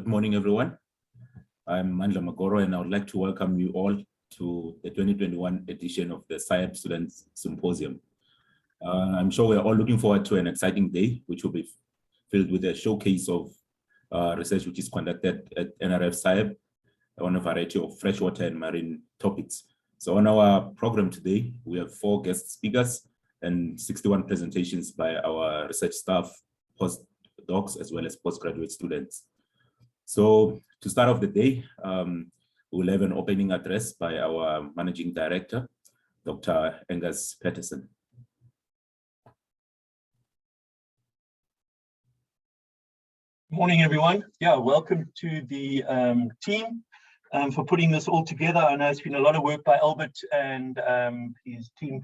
Good morning, everyone. I'm Mandla Magoro, and I would like to welcome you all to the 2021 edition of the SAIAB Student Symposium. I'm sure we're all looking forward to an exciting day, which will be filled with a showcase of research which is conducted at NRF-SAIAB on a variety of freshwater and marine topics. So on our program today, we have 4 guest speakers and 61 presentations by our research staff, postdocs, as well as postgraduate students. So to start off the day, we'll have an opening address by our Managing Director, Dr. Angus Patterson. Morning, everyone. Yeah, welcome to the team for putting this all together. I know it's been a lot of work by Albert and his team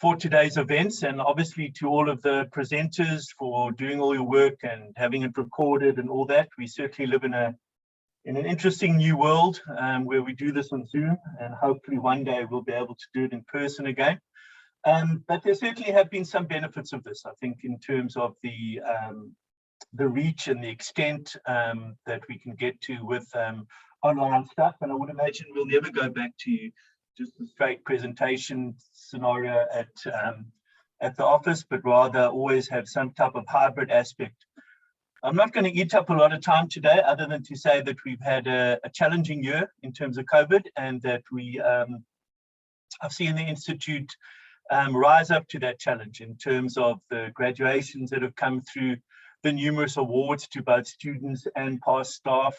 for today's events, and obviously to all of the presenters for doing all your work and having it recorded and all that. We certainly live in an interesting new world where we do this on Zoom, and hopefully one day we'll be able to do it in person again. But there certainly have been some benefits of this, I think, in terms of the reach and the extent that we can get to with online stuff. And I would imagine we'll never go back to just a straight presentation scenario at the office, but rather always have some type of hybrid aspect. I'm not going to eat up a lot of time today, other than to say that we've had a challenging year in terms of COVID, and that I've seen the Institute rise up to that challenge in terms of the graduations that have come through, the numerous awards to both students and past staff,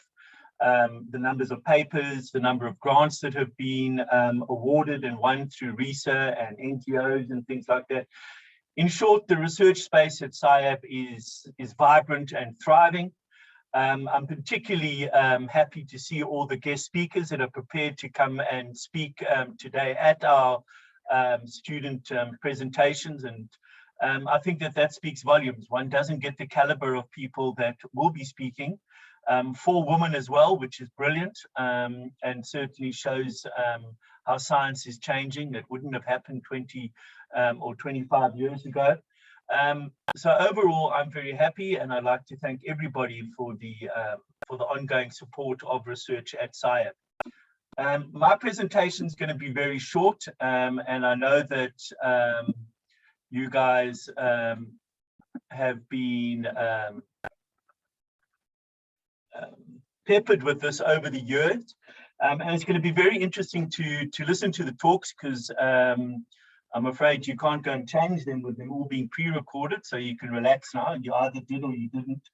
the numbers of papers, the number of grants that have been awarded and won through RISA and NGOs and things like that. In short, the research space at SAIAB is vibrant and thriving. I'm particularly happy to see all the guest speakers that are prepared to come and speak today at our student presentations, and I think that speaks volumes. One doesn't get the caliber of people that will be speaking. 4 women as well, which is brilliant, and certainly shows how science is changing. That wouldn't have happened 20 or 25 years ago. So overall, I'm very happy, and I'd like to thank everybody for the ongoing support of research at SAIAB. My presentation is going to be very short, and I know that you guys have been peppered with this over the years, and it's going to be very interesting to listen to the talks, because I'm afraid you can't go and change them with them all being pre-recorded, so you can relax now, and you either did or you didn't.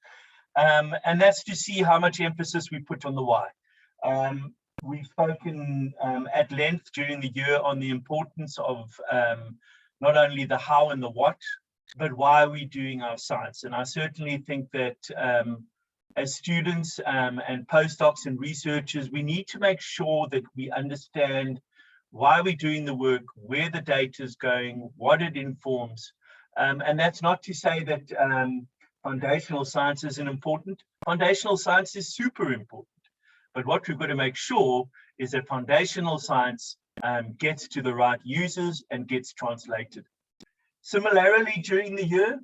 And that's to see how much emphasis we put on the why. We've spoken at length during the year on the importance of not only the how and the what, but why are we doing our science. And I certainly think that as students and postdocs and researchers, we need to make sure that we understand why we're doing the work, where the data is going, what it informs. And that's not to say that foundational science isn't important. Foundational science is super important. But what we've got to make sure is that foundational science gets to the right users and gets translated. Similarly, during the year,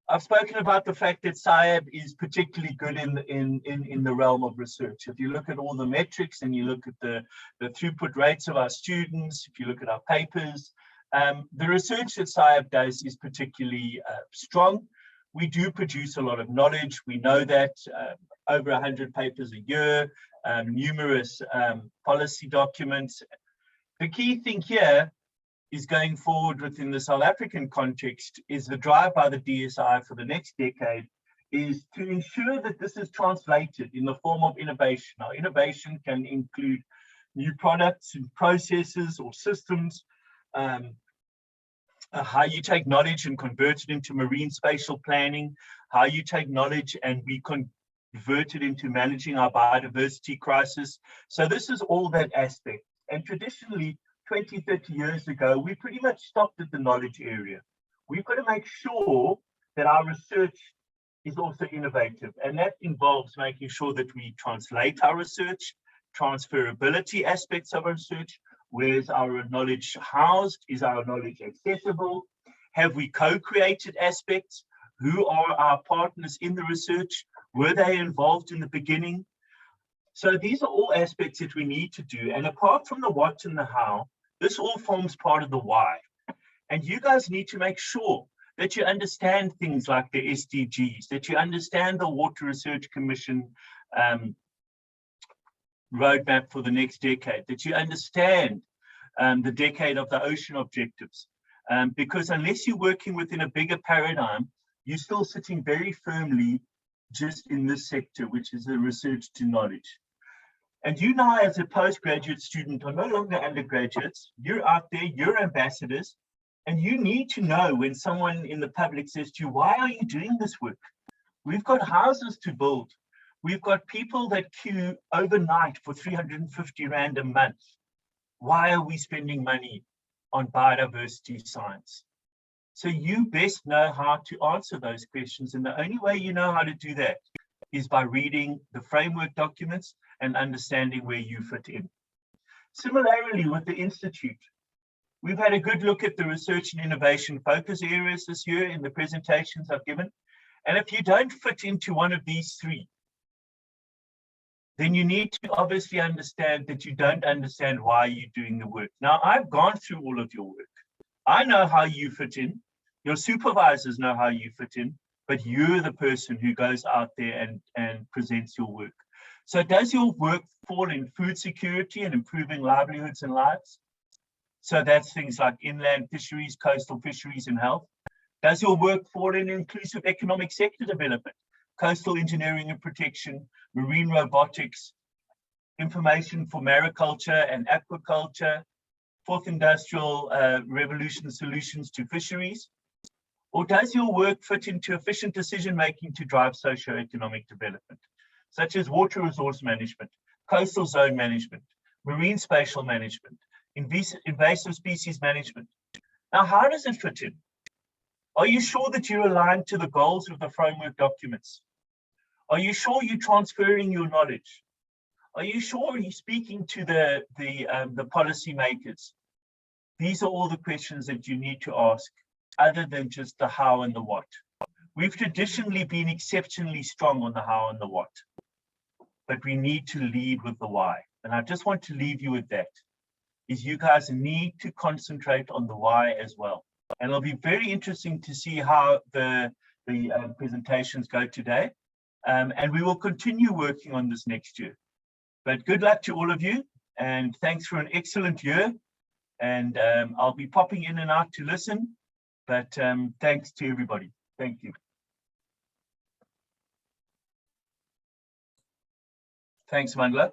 I've spoken about the fact that SAIAB is particularly good in the realm of research. If you look at all the metrics and you look at the throughput rates of our students, if you look at our papers, the research that SAIAB does is particularly strong. We do produce a lot of knowledge. We know that over 100 papers a year, numerous policy documents. The key thing here is going forward within the South African context is the drive by the DSI for the next decade is to ensure that this is translated in the form of innovation. Now, innovation can include new products and processes or systems, how you take knowledge and convert it into marine spatial planning, how you take knowledge and we convert it into managing our biodiversity crisis. So this is all that aspect. And traditionally, 20, 30 years ago, we pretty much stopped at the knowledge area. We've got to make sure that our research is also innovative, and that involves making sure that we translate our research, transferability aspects of our research. Where's our knowledge housed? Is our knowledge accessible? Have we co-created aspects? Who are our partners in the research? Were they involved in the beginning? So these are all aspects that we need to do. And apart from the what and the how, this all forms part of the why. And you guys need to make sure that you understand things like the SDGs, that you understand the Water Research Commission roadmap for the next decade, that you understand the decade of the ocean objectives. Because unless you're working within a bigger paradigm, you're still sitting very firmly just in this sector, which is the research to knowledge. And you now, as a postgraduate student, are no longer undergraduates. You're out there, you're ambassadors, and you need to know when someone in the public says to you, why are you doing this work? We've got houses to build. We've got people that queue overnight for 350 Rand a month. Why are we spending money on biodiversity science? So you best know how to answer those questions. And the only way you know how to do that is by reading the framework documents and understanding where you fit in. Similarly, with the Institute, we've had a good look at the research and innovation focus areas this year in the presentations I've given. And if you don't fit into one of these three, then you need to obviously understand that you don't understand why you're doing the work. Now, I've gone through all of your work. I know how you fit in. Your supervisors know how you fit in, but you're the person who goes out there and presents your work. So does your work fall in food security and improving livelihoods and lives? So that's things like inland fisheries, coastal fisheries, and health. Does your work fall in inclusive economic sector development, coastal engineering and protection, marine robotics, information for mariculture and aquaculture, fourth industrial revolution solutions to fisheries? Or does your work fit into efficient decision-making to drive socio-economic development, such as water resource management, coastal zone management, marine spatial management, invasive species management? Now, how does it fit in? Are you sure that you're aligned to the goals of the framework documents? Are you sure you're transferring your knowledge? Are you sure you're speaking to the policy makers? These are all the questions that you need to ask, other than just the how and the what. We've traditionally been exceptionally strong on the how and the what, but we need to lead with the why. And I just want to leave you with that, is you guys need to concentrate on the why as well. And it'll be very interesting to see how the presentations go today. And we will continue working on this next year. But good luck to all of you, and thanks for an excellent year. And I'll be popping in and out to listen, but thanks to everybody. Thank you. Thanks, Mwale.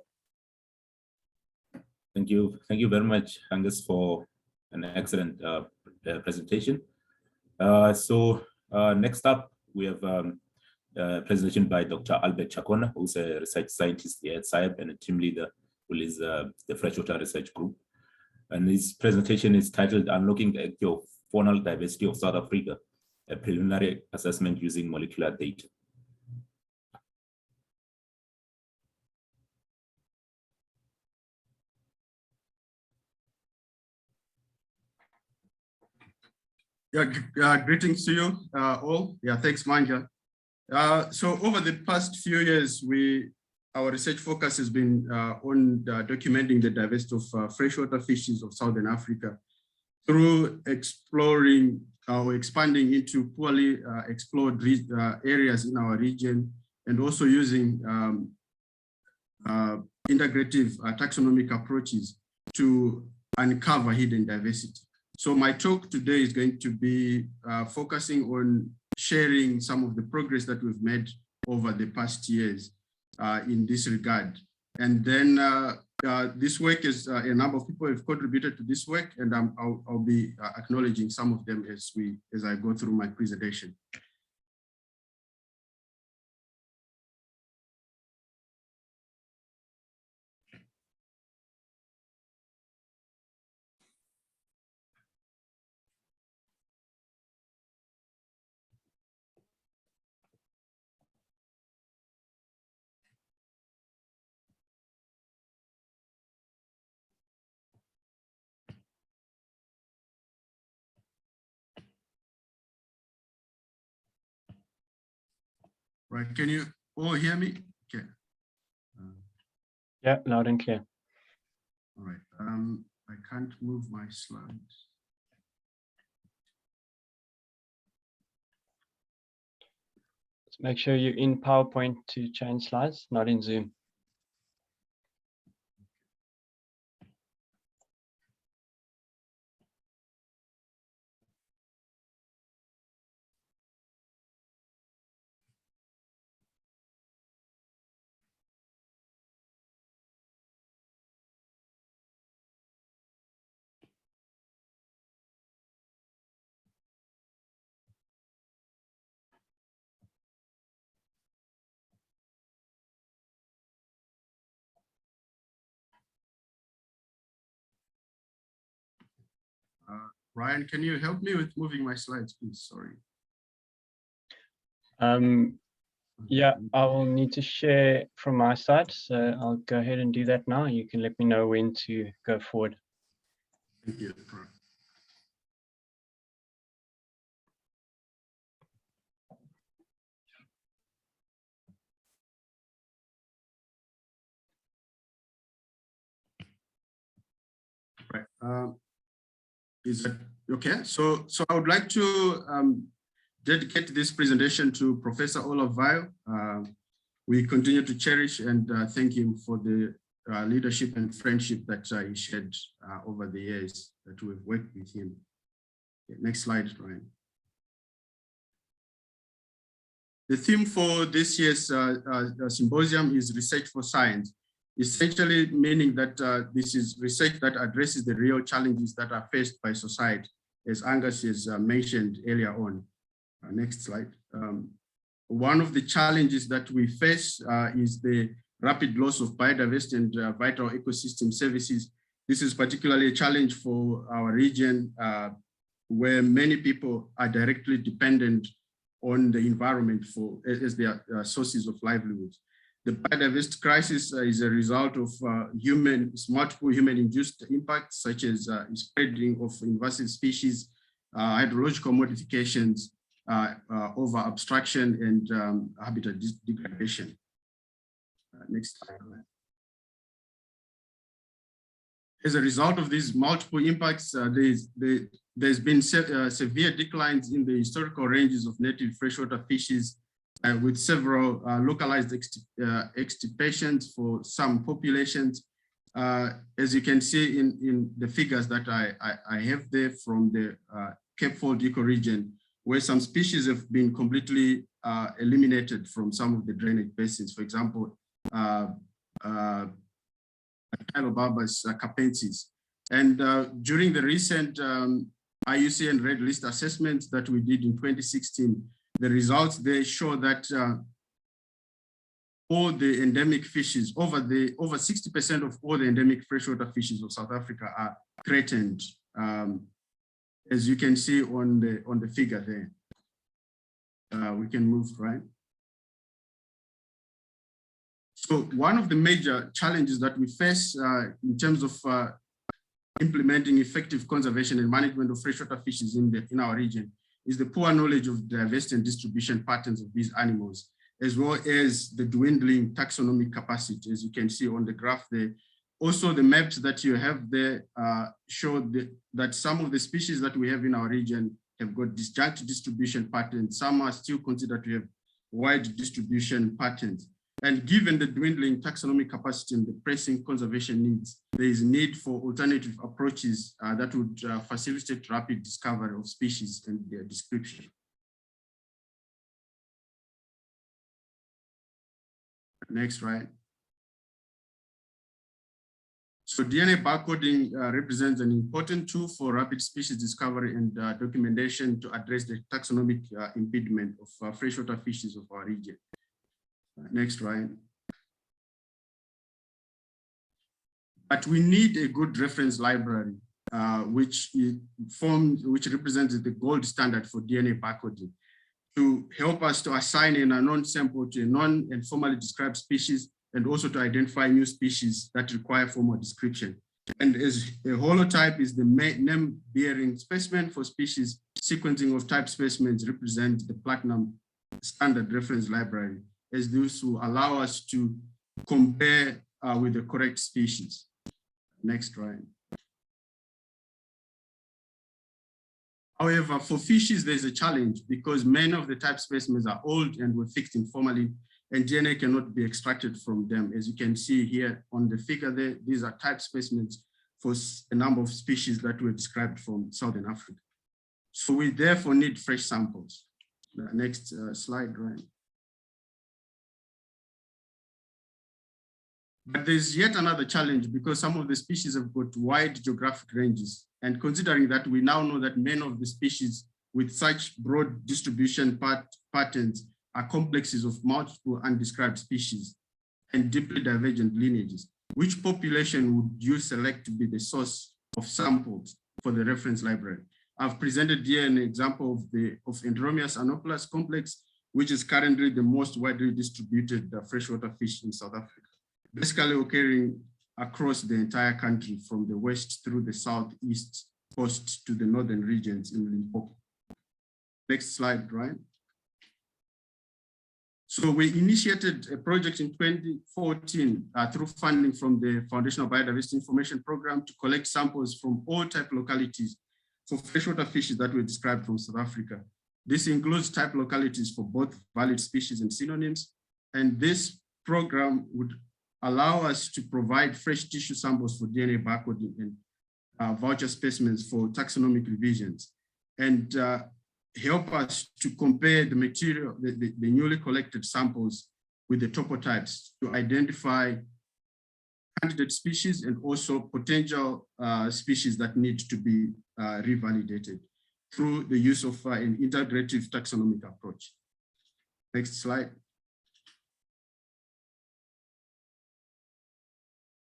Thank you very much, Angus, for an excellent presentation. So next up, we have a presentation by Dr. Albert Chakona, who's a research scientist here at SAIAB and a team leader who leads the Freshwater Research Group. And his presentation is titled Unlocking Ectofaunal Diversity of South Africa, a preliminary assessment using molecular data. Greetings to you all. Thanks, Manja. So over the past few years, our research focus has been on documenting the diversity of freshwater fishes of Southern Africa through exploring or expanding into poorly explored areas in our region, and also using integrative taxonomic approaches to uncover hidden diversity. So my talk today is going to be focusing on sharing some of the progress that we've made over the past years in this regard. And then this work is a number of people have contributed to this work, and I'll be acknowledging some of them as I go through my presentation. Right, can you all hear me? Okay. Yeah, loud and clear. All right. I can't move my slides. Let's make sure you're in PowerPoint to change slides, not in Zoom. Ryan, can you help me with moving my slides, please? Sorry. Yeah, I will need to share from my side, so I'll go ahead and do that now. You can let me know when to go forward. Thank you. Right. Is that okay? So I would like to dedicate this presentation to Professor Olaf Weil. We continue to cherish and thank him for the leadership and friendship that he shared over the years that we've worked with him. Okay, next slide, Ryan. The theme for this year's symposium is research for science, essentially meaning that this is research that addresses the real challenges that are faced by society, as Angus has mentioned earlier on. Next slide. One of the challenges that we face is the rapid loss of biodiversity and vital ecosystem services. This is particularly a challenge for our region, where many people are directly dependent on the environment as their sources of livelihood. The biodiversity crisis is a result of multiple human-induced impacts, such as spreading of invasive species, hydrological modifications, over abstraction and habitat degradation. Next slide. As a result of these multiple impacts, there's been severe declines in the historical ranges of native freshwater fishes, with several localized extirpations for some populations. As you can see in the figures that I have there from the Cape Fold ecoregion, where some species have been completely eliminated from some of the drainage basins. For example, Tylobarbus capensis. And during the recent IUCN Red List assessments that we did in 2016, the results they show that all the endemic fishes, over 60% of all the endemic freshwater fishes of South Africa are threatened, as you can see on the figure there. We can move, right? So one of the major challenges that we face in terms of implementing effective conservation and management of freshwater fishes in our region is the poor knowledge of diversity and distribution patterns of these animals, as well as the dwindling taxonomic capacity, as you can see on the graph there. Also, the maps that you have there show that some of the species that we have in our region have got disjunct distribution patterns. Some are still considered to have wide distribution patterns. And given the dwindling taxonomic capacity and the pressing conservation needs, there is need for alternative approaches that would facilitate rapid discovery of species and their description. Next, right? So DNA barcoding represents an important tool for rapid species discovery and documentation to address the taxonomic impediment of freshwater fishes of our region. Next, Ryan. But we need a good reference library, which represents the gold standard for DNA barcoding, to help us to assign an unknown sample to a known and formally described species, and also to identify new species that require formal description. And as a holotype is the name-bearing specimen for species, sequencing of type specimens represent the platinum standard reference library. as this will allow us to compare with the correct species. Next, Ryan. However, for fishes, there's a challenge because many of the type specimens are old and were fixed in formalin, and DNA cannot be extracted from them. As you can see here on the figure there, these are type specimens for a number of species that were described from Southern Africa. So we therefore need fresh samples. Next slide, Ryan. But there's yet another challenge because some of the species have got wide geographic ranges. And considering that we now know that many of the species with such broad distribution patterns are complexes of multiple undescribed species and deeply divergent lineages, which population would you select to be the source of samples for the reference library? I've presented here an example of Andromeus anoplus complex, which is currently the most widely distributed freshwater fish in South Africa, basically occurring across the entire country from the west through the southeast coast to the northern regions in Limpopo. Next slide, Ryan. So we initiated a project in 2014 through funding from the Foundational Biodiversity Information Program to collect samples from all type localities for freshwater fishes that were described from South Africa. This includes type localities for both valid species and synonyms. And this program would allow us to provide fresh tissue samples for DNA barcoding and voucher specimens for taxonomic revisions, and help us to compare the material, the newly collected samples with the topotypes to identify candidate species and also potential species that need to be revalidated through the use of an integrative taxonomic approach. Next slide.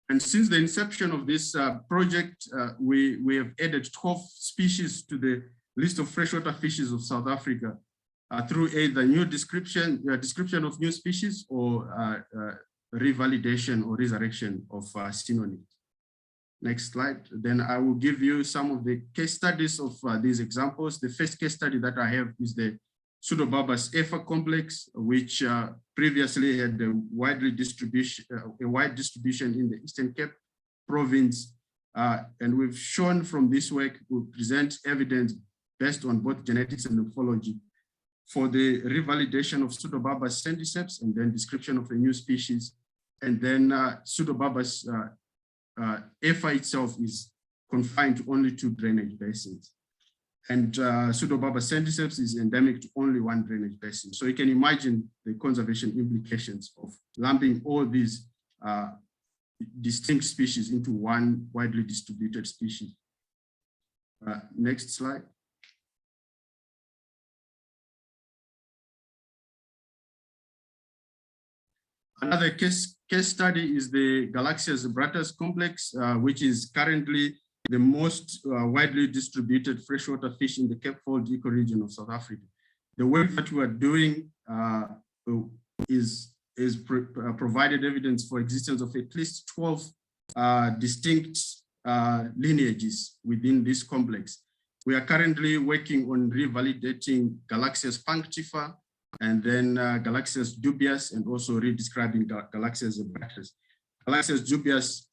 And since the inception of this project, we have added 12 species to the list of freshwater fishes of South Africa through either new description of new species or revalidation or resurrection of synonyms. Next slide. Then I will give you some of the case studies of these examples. The first case study that I have is the Pseudobarbus efa complex, which previously had a wide distribution in the Eastern Cape province. And we've shown from this work, we present evidence based on both genetics and morphology for the revalidation of Pseudobarbus sandiceps and then description of a new species. And then Pseudobarbus efa itself is confined to only 2 drainage basins. And Pseudobarbus sandiceps is endemic to only 1 drainage basin. So you can imagine the conservation implications of lumping all these distinct species into one widely distributed species. Next slide. Another case study is the Galaxias zebratus complex, which is currently the most widely distributed freshwater fish in the Cape Fold ecoregion of South Africa. The work that we are doing is provided evidence for existence of at least 12 distinct lineages within this complex. We are currently working on revalidating Galaxias punctifa and then Galaxias dubius, and also redescribing Galaxias zebratus. Galaxias dubius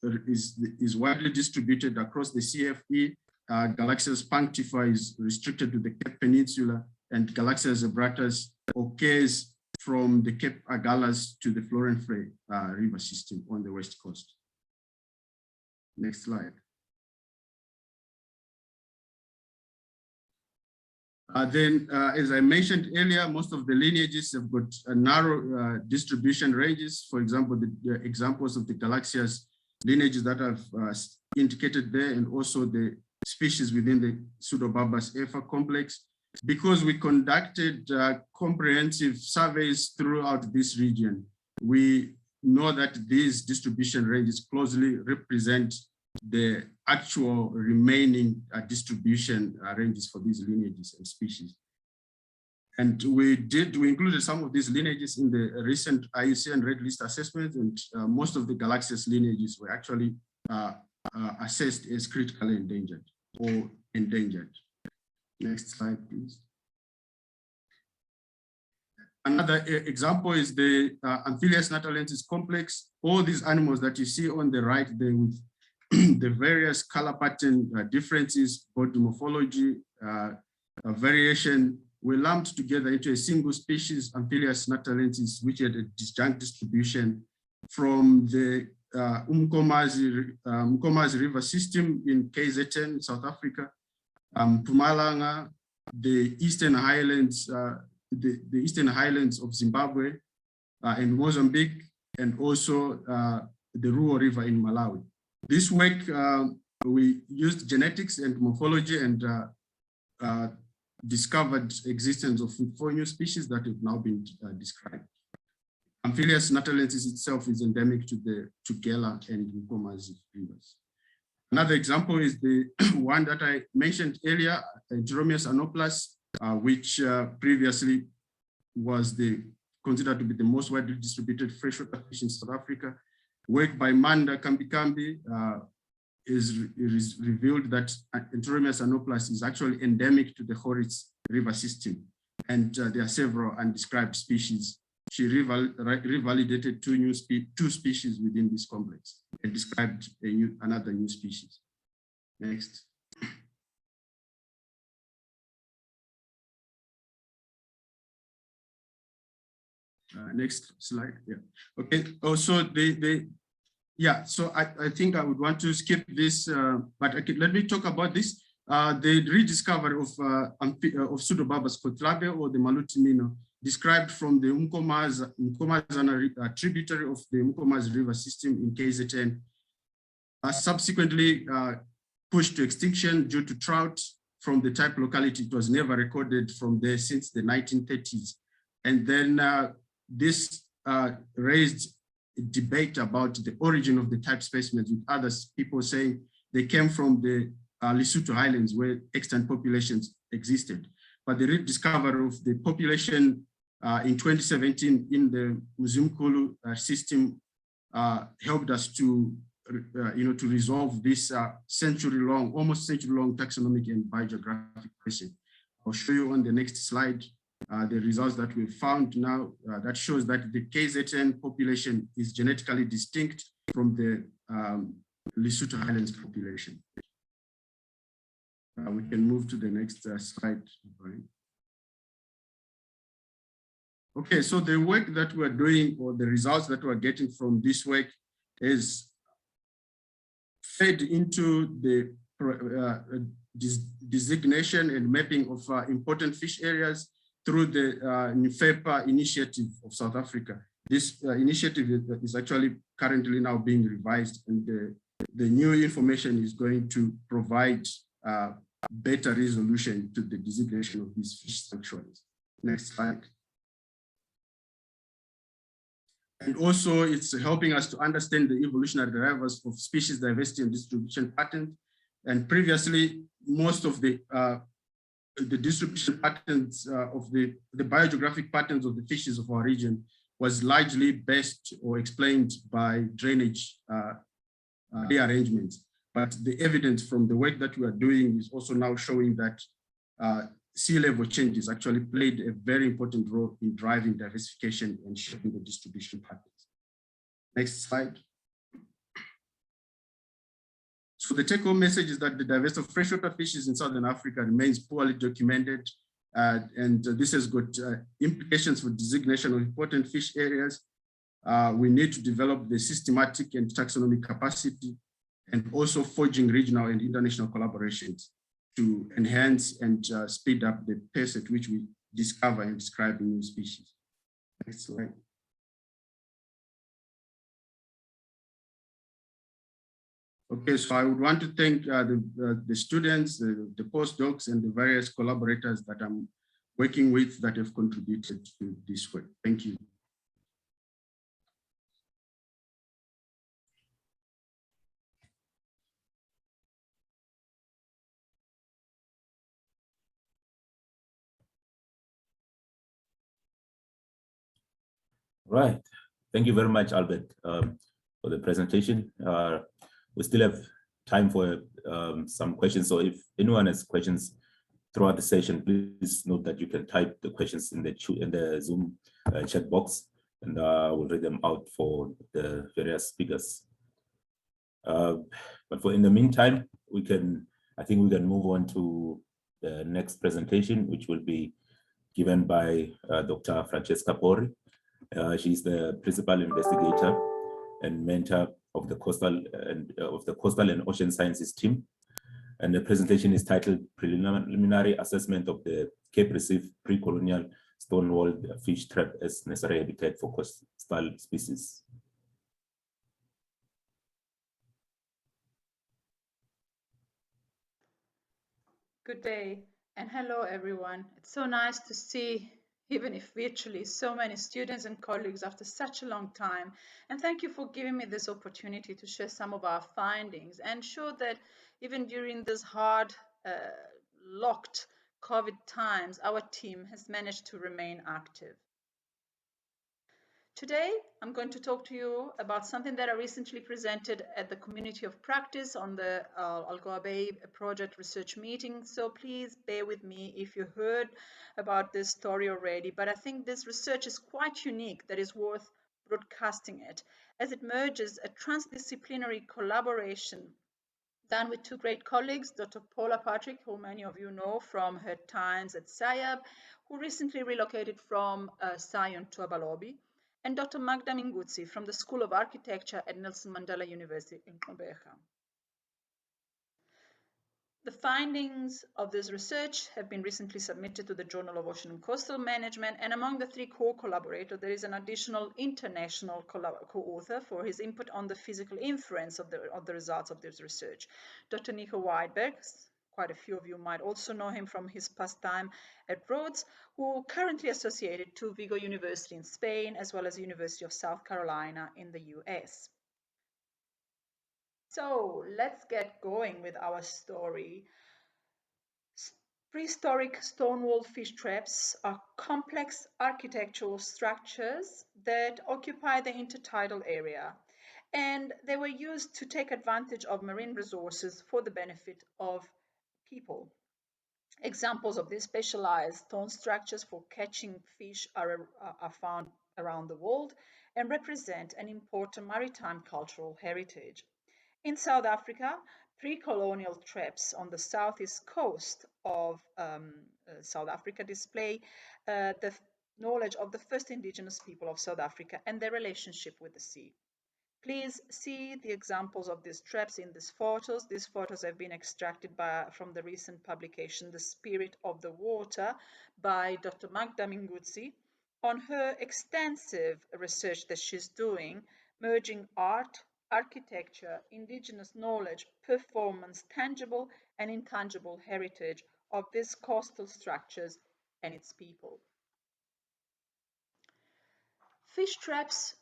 is widely distributed across the CFE. Galaxias punctifa is restricted to the Cape Peninsula, and Galaxias zebratus occurs from the Cape Agulhas to the Florenfrey river system on the west coast. Next slide. As I mentioned earlier, most of the lineages have got narrow distribution ranges. For example, the examples of the Galaxias lineages that I've indicated there, and also the species within the Pseudobarbus efa complex. Because we conducted comprehensive surveys throughout this region, we know that these distribution ranges closely represent the actual remaining distribution ranges for these lineages and species. And we included some of these lineages in the recent IUCN Red List assessment, and most of the Galaxias lineages were actually assessed as critically endangered or endangered. Next slide, please. Another example is the Amphibious Natalensis complex. All these animals that you see on the right there with the various color pattern differences, body morphology, variation, were lumped together into a single species, Amphibious natalensis, which had a disjunct distribution from the Mkomazi River system in KZN, South Africa, Mpumalanga, the Eastern Highlands, the Eastern Highlands of Zimbabwe and Mozambique, and also the Ruo River in Malawi. This work, we used genetics and morphology and discovered existence of 4 new species that have now been described. Amphibious natalensis itself is endemic to the Tugela and Mkomazi rivers. Another example is the one that I mentioned earlier, Enteromius anoplas, which previously was considered to be the most widely distributed freshwater fish in South Africa. Work by Manda Kambikambi is revealed that Enteromius anoplas is actually endemic to the Horritz River system, and there are several undescribed species. She revalidated 2 species within this complex and described another new species. Next. Next slide. Yeah. Okay. Also, so I think I would want to skip this, but let me talk about this. The rediscovery of Pseudobarbus kotlabe, or the Malutimino, described from the Mkomazana tributary of the Mkomazi River system in KZN, subsequently pushed to extinction due to drought from the type locality. It was never recorded from there since the 1930s. And then this raised a debate about the origin of the type specimens, with other people saying they came from the Lesotho Highlands where extant populations existed. But the rediscovery of the population in 2017 in the Mzimkhulu system helped us to, to resolve this almost century-long taxonomic and biogeographic question. I'll show you on the next slide the results that we've found now that shows that the KZN population is genetically distinct from the Lesotho Highlands population. We can move to the next slide. Okay, so the work that we're doing, or the results that we're getting from this work, is fed into the designation and mapping of important fish areas through the NFEPA initiative of South Africa. This initiative is actually currently now being revised, and the new information is going to provide better resolution to the designation of these fish sanctuaries. Next slide. And also it's helping us to understand the evolutionary drivers of species diversity and distribution patterns. And previously, most of the distribution patterns of the biogeographic patterns of the fishes of our region was largely based or explained by drainage rearrangements. But the evidence from the work that we are doing is also now showing that sea level changes actually played a very important role in driving diversification and shaping the distribution patterns. Next slide. So the take-home message is that the diversity of freshwater fishes in Southern Africa remains poorly documented, and this has got implications for designation of important fish areas. We need to develop the systematic and taxonomic capacity, and also forging regional and international collaborations to enhance and speed up the pace at which we discover and describe new species. Next slide. Okay, so I would want to thank the students, the postdocs, and the various collaborators that I'm working with that have contributed to this work. Thank you. Right. Thank you very much, Albert, for the presentation. We still have time for some questions. So if anyone has questions throughout the session, please note that you can type the questions in the Zoom chat box, and we'll read them out for the various speakers. But in the meantime, I think we can move on to the next presentation, which will be given by Dr. Francesca Porri. She's the principal investigator and mentor of the coastal and ocean sciences team. And the presentation is titled Preliminary Assessment of the Cape Reef Pre-Colonial Stonewall Fish Trap as Nursery Habitat for Coastal Species. Good day and hello everyone. It's so nice to see, even if virtually, so many students and colleagues after such a long time. And thank you for giving me this opportunity to share some of our findings and show that even during this hard, locked COVID times, our team has managed to remain active. Today, I'm going to talk to you about something that I recently presented at the Community of Practice on the Algoa Bay project research meeting. So please bear with me if you heard about this story already, but I think this research is quite unique that is worth broadcasting it, as it merges a transdisciplinary collaboration done with two great colleagues, Dr. Paula Patrick, who many of you know from her times at SAIAB, who recently relocated from Sion to Abalobi, and Dr. Magda Minguzzi from the School of Architecture at Nelson Mandela University in Gqeberha. The findings of this research have been recently submitted to the Journal of Ocean and Coastal Management, and among the three co-collaborators, there is an additional international co-author for his input on the physical inference of the results of this research. Dr. Nico Weidberg, quite a few of you might also know him from his past time at Rhodes, who currently associated to Vigo University in Spain, as well as the University of South Carolina in the US. So let's get going with our story. Prehistoric Stonewall fish traps are complex architectural structures that occupy the intertidal area, and they were used to take advantage of marine resources for the benefit of people. Examples of these specialized stone structures for catching fish are found around the world and represent an important maritime cultural heritage. In South Africa, pre-colonial traps on the southeast coast of South Africa display the knowledge of the first indigenous people of South Africa and their relationship with the sea. Please see the examples of these traps in these photos. These photos have been extracted from the recent publication, The Spirit of the Water, by Dr. Magda Minguzzi, on her extensive research that she's doing, merging art, architecture, indigenous knowledge, performance, tangible and intangible heritage of these coastal structures and its people. Fish traps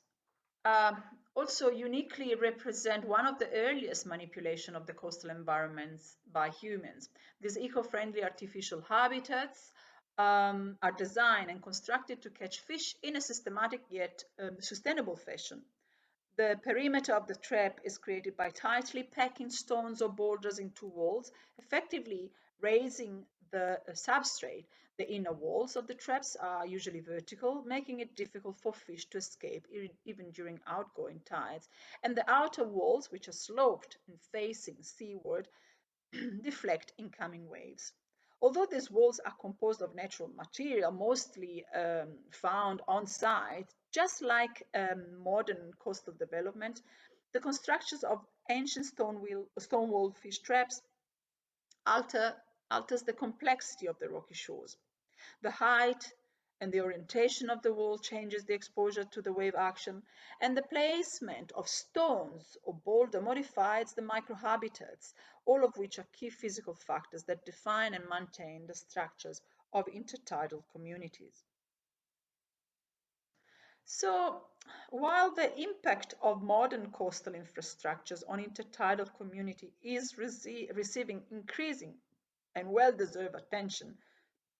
also uniquely represent one of the earliest manipulation of the coastal environments by humans. These eco-friendly artificial habitats are designed and constructed to catch fish in a systematic yet sustainable fashion. The perimeter of the trap is created by tightly packing stones or boulders into walls, effectively raising the substrate. The inner walls of the traps are usually vertical, making it difficult for fish to escape even during outgoing tides. And the outer walls, which are sloped and facing seaward, deflect incoming waves. Although these walls are composed of natural material, mostly found on site, just like modern coastal development, the constructions of ancient Stonewall fish traps alters the complexity of the rocky shores. The height and the orientation of the wall changes the exposure to the wave action, and the placement of stones or boulder modifies the microhabitats, all of which are key physical factors that define and maintain the structures of intertidal communities. So, while the impact of modern coastal infrastructures on intertidal community is receiving increasing and well-deserved attention,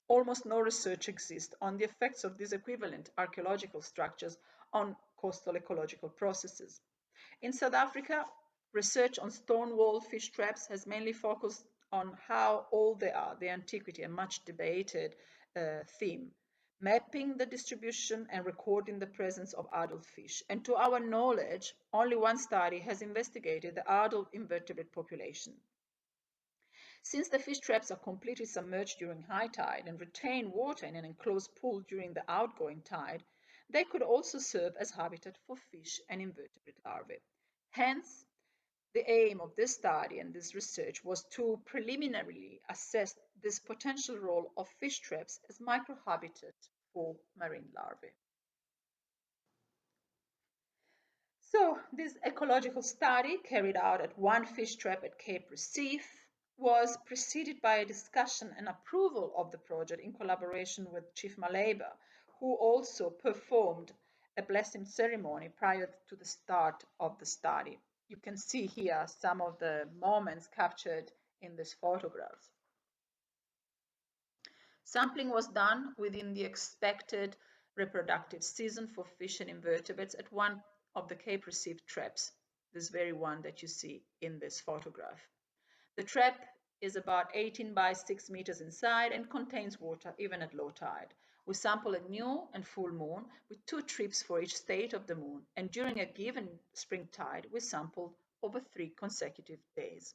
almost no research exists on the effects of these equivalent archaeological structures on coastal ecological processes. In South Africa, research on Stonewall fish traps has mainly focused on how old they are, the antiquity, a much debated theme. mapping the distribution and recording the presence of adult fish. And to our knowledge, only one study has investigated the adult invertebrate population. Since the fish traps are completely submerged during high tide and retain water in an enclosed pool during the outgoing tide, they could also serve as habitat for fish and invertebrate larvae. Hence, the aim of this study and this research was to preliminarily assess this potential role of fish traps as microhabitat for marine larvae. So this ecological study, carried out at one fish trap at Cape Recife, was preceded by a discussion and approval of the project in collaboration with Chief Maleba, who also performed a blessing ceremony prior to the start of the study. You can see here some of the moments captured in these photographs. Sampling was done within the expected reproductive season for fish and invertebrates at one of the Cape Recife traps, this very one that you see in this photograph. The trap is about 18 by 6 meters inside and contains water even at low tide. We sample at new and full moon with 2 trips for each state of the moon, and during a given spring tide we sampled over 3 consecutive days.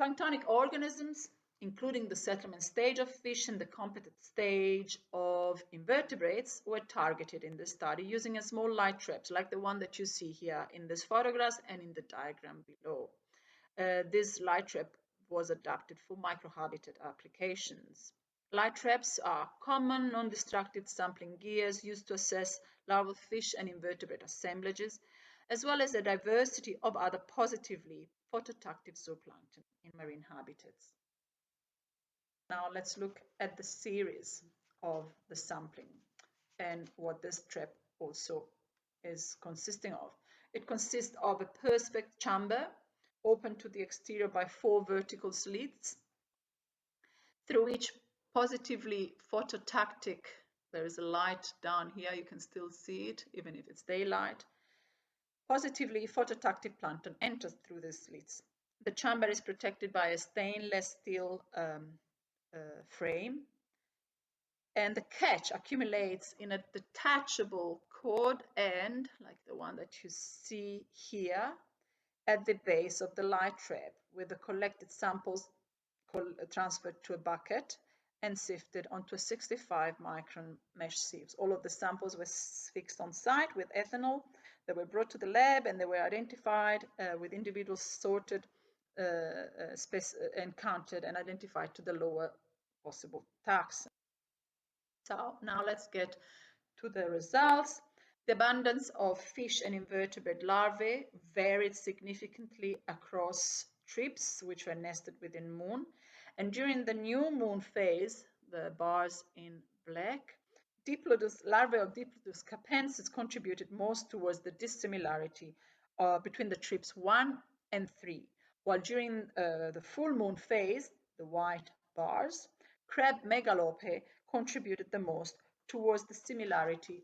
Planktonic organisms, including the settlement stage of fish and the competent stage of invertebrates, were targeted in this study using a small light traps like the one that you see here in this photograph and in the diagram below. This light trap was adapted for microhabitat applications. Light traps are common, non-destructive sampling gears used to assess larval fish and invertebrate assemblages, as well as a diversity of other positively photoactive zooplankton in marine habitats. Now let's look at the series of the sampling and what this trap also is consisting of. It consists of a perspex chamber open to the exterior by 4 vertical slits, through which positively phototactic, there is a light down here, you can still see it even if it's daylight, positively phototactic plankton enters through the slits. The chamber is protected by a stainless steel frame, and the catch accumulates in a detachable cord end, like the one that you see here, at the base of the light trap, with the collected samples transferred to a bucket and sifted onto a 65 micron mesh sieves. All of the samples were fixed on site with ethanol. They were brought to the lab and they were identified with individuals sorted and counted and identified to the lower possible taxon. So now let's get to the results. The abundance of fish and invertebrate larvae varied significantly across trips, which were nested within moon. And during the new moon phase, the bars in black, larvae of Diplodocus capensis contributed most towards the dissimilarity between the trips 1 and 3, while during the full moon phase, the white bars, crab megalope contributed the most towards the dissimilarity,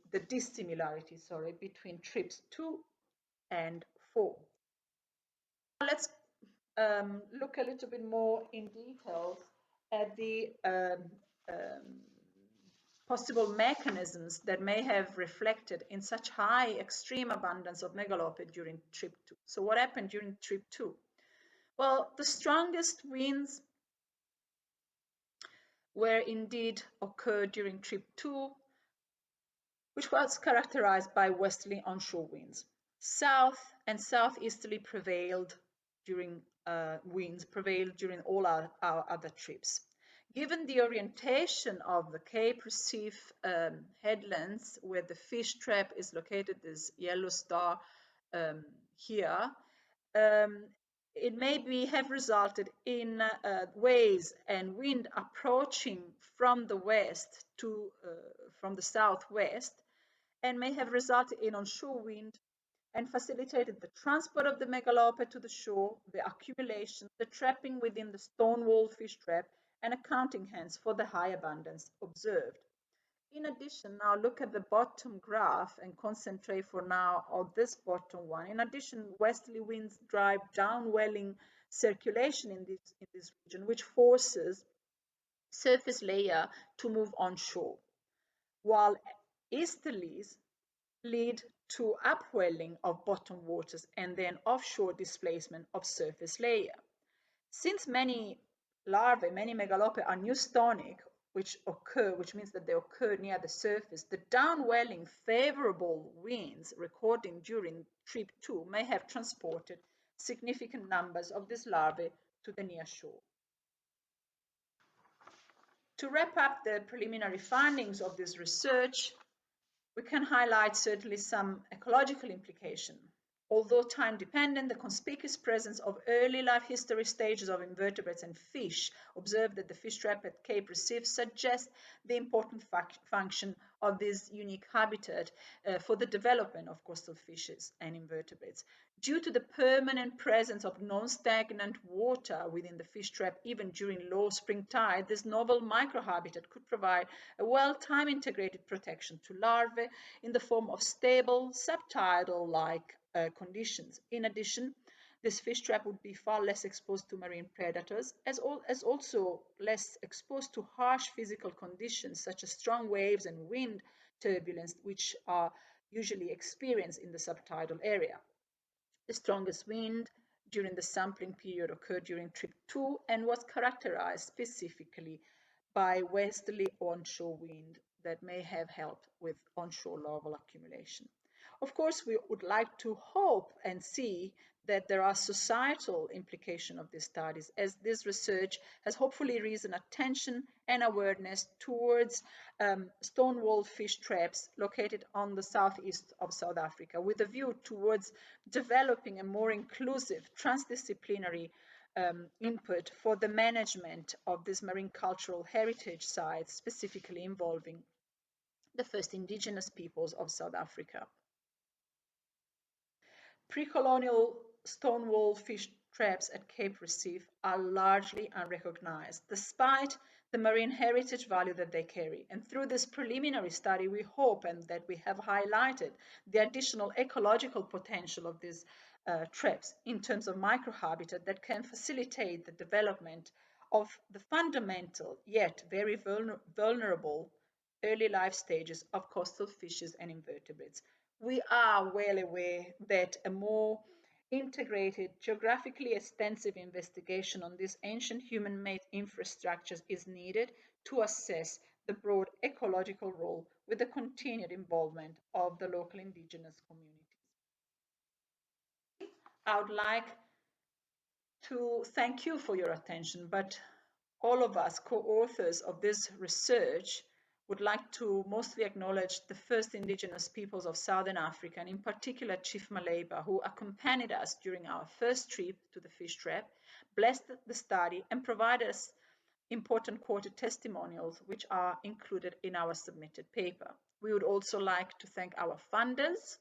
between trips 2 and 4. Let's look a little bit more in detail at the possible mechanisms that may have reflected in such high extreme abundance of megalope during trip 2. So what happened during trip 2? Well, the strongest winds were indeed occurred during trip 2, which was characterized by westerly onshore winds. South and southeasterly winds prevailed during all our other trips. Given the orientation of the Cape Recife headlands, where the fish trap is located, this yellow star here, it may have resulted in waves and wind approaching from the west from the southwest, and may have resulted in onshore wind and facilitated the transport of the megalope to the shore, the accumulation, the trapping within the Stonewall fish trap, and accounting hence for the high abundance observed. In addition, now look at the bottom graph and concentrate for now on this bottom one. In addition, westerly winds drive downwelling circulation in this region, which forces surface layer to move onshore, while easterlies lead to upwelling of bottom waters and then offshore displacement of surface layer. Since many larvae, many megalopes are neustonic, which means that they occur near the surface, the downwelling favorable winds recorded during trip 2 may have transported significant numbers of these larvae to the near shore. To wrap up the preliminary findings of this research, we can highlight certainly some ecological implication. Although time-dependent, the conspicuous presence of early life history stages of invertebrates and fish observed at the fish trap at Cape Recife suggests the important function of this unique habitat for the development of coastal fishes and invertebrates. Due to the permanent presence of non-stagnant water within the fish trap, even during low spring tide, this novel microhabitat could provide a well-time integrated protection to larvae in the form of stable, subtidal-like conditions. In addition, this fish trap would be far less exposed to marine predators, as also less exposed to harsh physical conditions such as strong waves and wind turbulence, which are usually experienced in the subtidal area. The strongest wind during the sampling period occurred during trip 2 and was characterized specifically by westerly onshore wind that may have helped with onshore larval accumulation. Of course, we would like to hope and see that there are societal implications of these studies, as this research has hopefully raised attention and awareness towards Stonewall fish traps located on the southeast of South Africa, with a view towards developing a more inclusive, transdisciplinary input for the management of these marine cultural heritage sites, specifically involving the first indigenous peoples of South Africa. Pre-colonial Stonewall fish traps at Cape Recife are largely unrecognized, despite the marine heritage value that they carry. And through this preliminary study, we hope and that we have highlighted the additional ecological potential of these traps in terms of microhabitat that can facilitate the development of the fundamental yet very vulnerable early life stages of coastal fishes and invertebrates. We are well aware that a more integrated, geographically extensive investigation on these ancient human-made infrastructures is needed to assess the broad ecological role with the continued involvement of the local indigenous communities. I would like to thank you for your attention, but all of us co-authors of this research would like to mostly acknowledge the first indigenous peoples of Southern Africa, and in particular Chief Maleba, who accompanied us during our first trip to the fish trap, blessed the study, and provided us important quoted testimonials, which are included in our submitted paper. We would also like to thank our funders.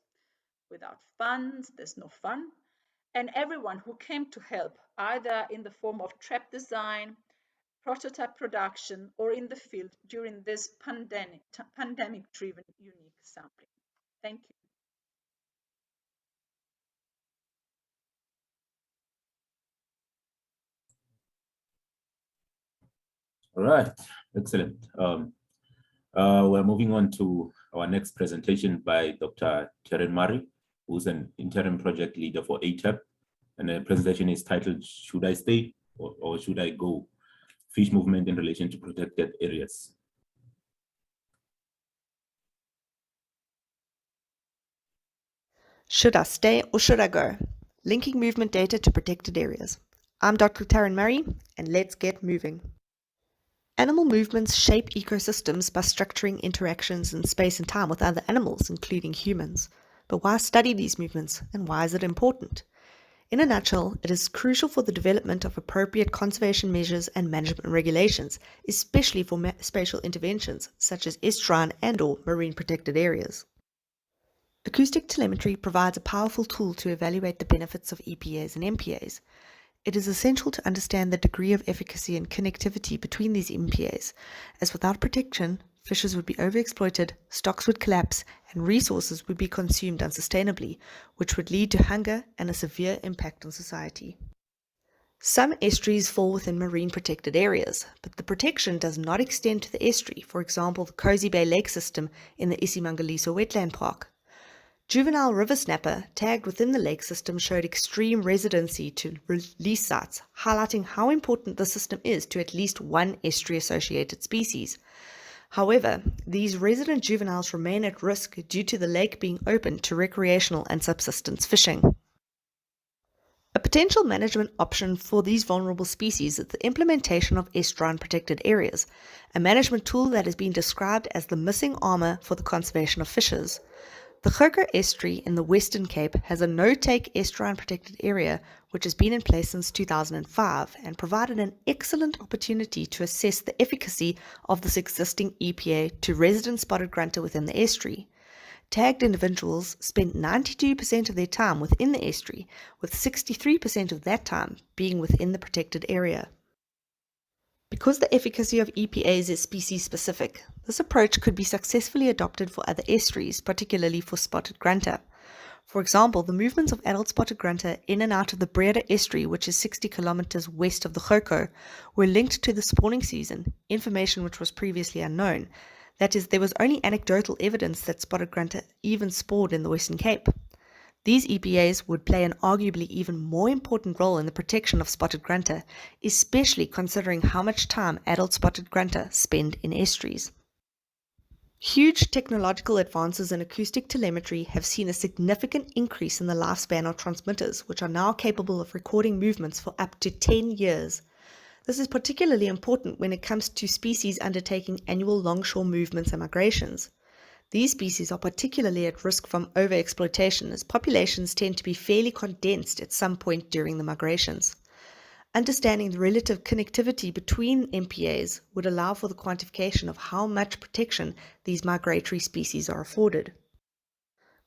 Without funds, there's no fun. And everyone who came to help, either in the form of trap design, prototype production, or in the field during this pandemic-driven unique sampling. Thank you. All right, excellent. We're moving on to our next presentation by Dr. Terren Murray, who's an interim project leader for ATAP. And the presentation is titled, Should I Stay or Should I Go? Fish movement in relation to protected areas. Should I stay or should I go? Linking movement data to protected areas. I'm Dr. Terren Murray, and let's get moving. Animal movements shape ecosystems by structuring interactions in space and time with other animals, including humans. But why study these movements, and why is it important? In a nutshell, it is crucial for the development of appropriate conservation measures and management regulations, especially for spatial interventions such as estuarine and/or marine protected areas. Acoustic telemetry provides a powerful tool to evaluate the benefits of EPAs and MPAs. It is essential to understand the degree of efficacy and connectivity between these MPAs, as without protection, fishes would be overexploited, stocks would collapse, and resources would be consumed unsustainably, which would lead to hunger and a severe impact on society. Some estuaries fall within marine protected areas, but the protection does not extend to the estuary, for example the Cozy Bay Lake system in the Isimangaliso Wetland Park. Juvenile river snapper tagged within the lake system showed extreme residency to release sites, highlighting how important the system is to at least one estuary-associated species. However, these resident juveniles remain at risk due to the lake being open to recreational and subsistence fishing. A potential management option for these vulnerable species is the implementation of estuarine protected areas, a management tool that has been described as the missing armor for the conservation of fishes. The Gurker Estuary in the Western Cape has a no-take estuarine protected area which has been in place since 2005 and provided an excellent opportunity to assess the efficacy of this existing EPA to resident spotted grunter within the estuary. Tagged individuals spent 92% of their time within the estuary, with 63% of that time being within the protected area. Because the efficacy of EPAs is species-specific, this approach could be successfully adopted for other estuaries, particularly for spotted grunter. For example, the movements of adult spotted grunter in and out of the Breda estuary, which is 60 kilometers west of the Gurko, were linked to the spawning season, information which was previously unknown. That is, there was only anecdotal evidence that spotted grunter even spawned in the Western Cape. These EPAs would play an arguably even more important role in the protection of spotted grunter, especially considering how much time adult spotted grunter spend in estuaries. Huge technological advances in acoustic telemetry have seen a significant increase in the lifespan of transmitters, which are now capable of recording movements for up to 10 years. This is particularly important when it comes to species undertaking annual longshore movements and migrations. These species are particularly at risk from overexploitation, as populations tend to be fairly condensed at some point during the migrations. Understanding the relative connectivity between MPAs would allow for the quantification of how much protection these migratory species are afforded.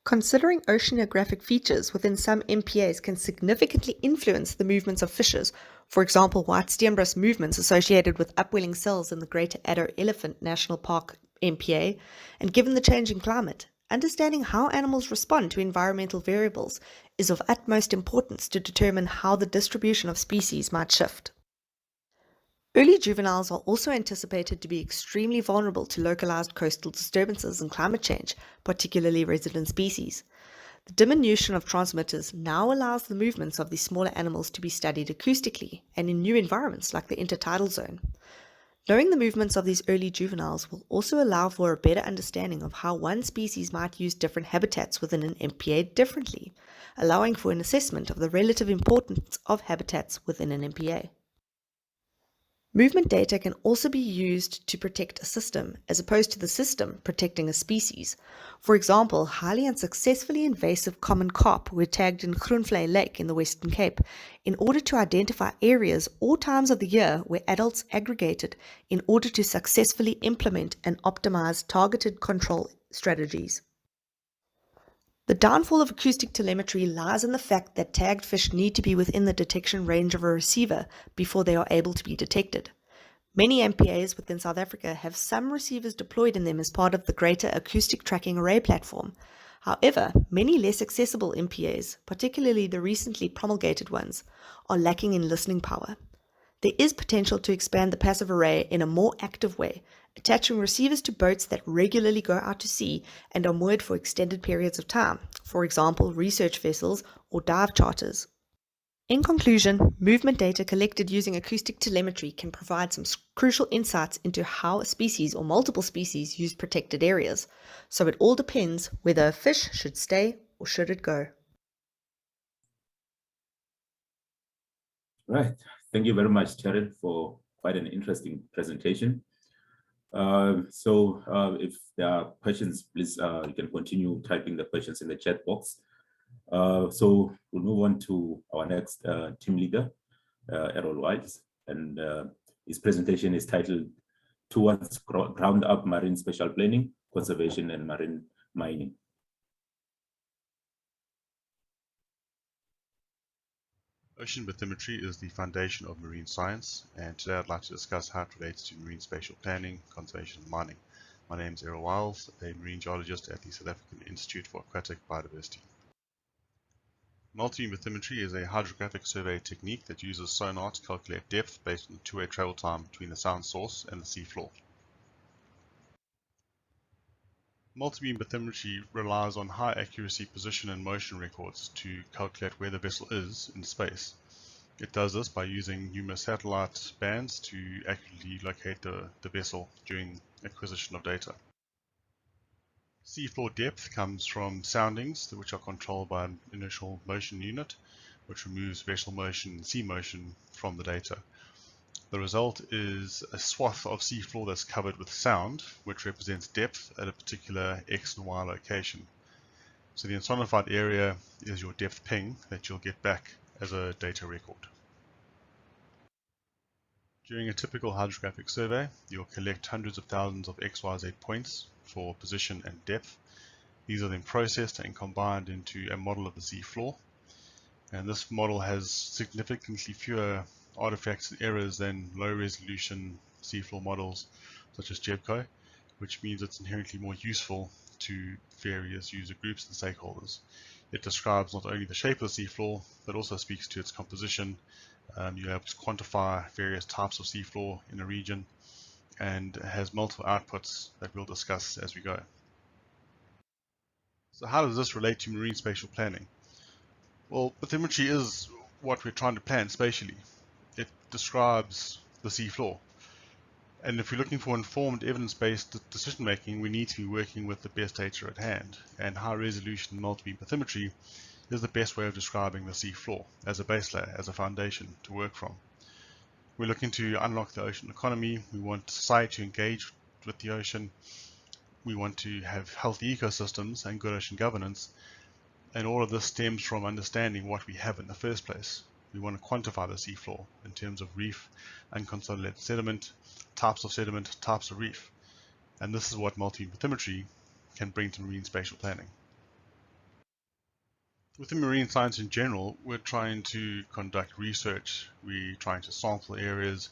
Considering oceanographic features within some MPAs can significantly influence the movements of fishes, for example white steenbras movements associated with upwelling cells in the Greater Addo Elephant National Park MPA, and given the changing climate, understanding how animals respond to environmental variables is of utmost importance to determine how the distribution of species might shift. Early juveniles are also anticipated to be extremely vulnerable to localized coastal disturbances and climate change, particularly resident species. The diminution of transmitters now allows the movements of these smaller animals to be studied acoustically and in new environments like the intertidal zone. Knowing the movements of these early juveniles will also allow for a better understanding of how one species might use different habitats within an MPA differently, allowing for an assessment of the relative importance of habitats within an MPA. Movement data can also be used to protect a system, as opposed to the system protecting a species. For example, highly and successfully invasive common carp were tagged in Groenvlei Lake in the Western Cape in order to identify areas or times of the year where adults aggregated in order to successfully implement and optimize targeted control strategies. The downfall of acoustic telemetry lies in the fact that tagged fish need to be within the detection range of a receiver before they are able to be detected. Many MPAs within South Africa have some receivers deployed in them as part of the Greater Acoustic Tracking Array platform. However, many less accessible MPAs, particularly the recently promulgated ones, are lacking in listening power. There is potential to expand the passive array in a more active way, attaching receivers to boats that regularly go out to sea and are moored for extended periods of time, for example, research vessels or dive charters. In conclusion, movement data collected using acoustic telemetry can provide some crucial insights into how a species or multiple species use protected areas, so it all depends whether a fish should stay or should it go. Right. Thank you very much, Cheryl, for quite an interesting presentation. If there are questions, please, you can continue typing the questions in the chat box. So we'll move on to our next team leader, Errol Wiles, and his presentation is titled Towards Ground Up Marine Spatial Planning, Conservation and Marine Mining. Ocean bathymetry is the foundation of marine science, and today I'd like to discuss how it relates to marine spatial planning, conservation and mining. My name is Errol Wiles, a marine geologist at the South African Institute for Aquatic Biodiversity. Ocean bathymetry is the foundation of marine science, and today I'd like to discuss how it relates to marine spatial planning, conservation and mining. My name is Errol Wiles, a marine geologist at the South African Institute for Aquatic Biodiversity. Multibeam bathymetry is a hydrographic survey technique that uses sonar to calculate depth based on the two-way travel time between the sound source and the seafloor. Multibeam bathymetry relies on high accuracy position and motion records to calculate where the vessel is in space. It does this by using numerous satellite bands to accurately locate the vessel during acquisition of data. Seafloor depth comes from soundings, which are controlled by an inertial motion unit, which removes vessel motion and sea motion from the data. The result is a swath of seafloor that's covered with sound, which represents depth at a particular X and Y location. So the insonified area is your depth ping that you'll get back as a data record. During a typical hydrographic survey, you'll collect hundreds of thousands of XYZ points for position and depth. These are then processed and combined into a model of the seafloor. And this model has significantly fewer artifacts and errors than low-resolution seafloor models such as GEBCO, which means it's inherently more useful to various user groups and stakeholders. It describes not only the shape of the seafloor, but also speaks to its composition. You're able to quantify various types of seafloor in a region, and has multiple outputs that we'll discuss as we go. So how does this relate to marine spatial planning? Well, bathymetry is what we're trying to plan spatially. It describes the seafloor. And if we're looking for informed evidence-based decision making, we need to be working with the best data at hand. And high resolution multibeam bathymetry is the best way of describing the seafloor as a base layer, as a foundation to work from. We're looking to unlock the ocean economy. We want society to engage with the ocean. We want to have healthy ecosystems and good ocean governance. And all of this stems from understanding what we have in the first place. We want to quantify the seafloor in terms of reef, unconsolidated sediment, types of sediment, types of reef. And this is what multibeam bathymetry can bring to marine spatial planning. Within marine science in general, we're trying to conduct research. We're trying to sample areas.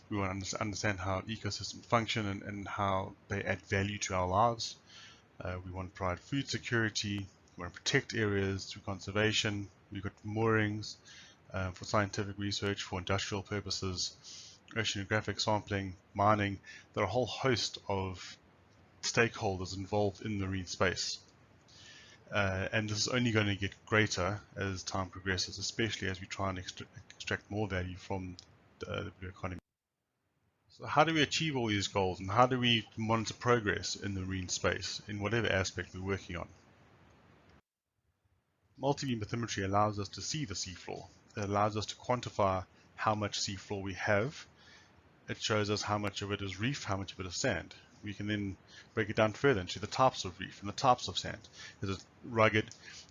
We want to understand how ecosystems function and how they add value to our lives. We want to provide food security. We want to protect areas through conservation. We've got moorings for scientific research, for industrial purposes, oceanographic sampling, mining. There are a whole host of stakeholders involved in the marine space. And this is only going to get greater as time progresses, especially as we try and extract more value from the economy. So how do we achieve all these goals, and how do we monitor progress in the marine space in whatever aspect we're working on? Multibeam bathymetry allows us to see the seafloor. It allows us to quantify how much seafloor we have. It shows us how much of it is reef, how much of it is sand. We can then break it down further into the types of reef and the types of sand. Is it rugged?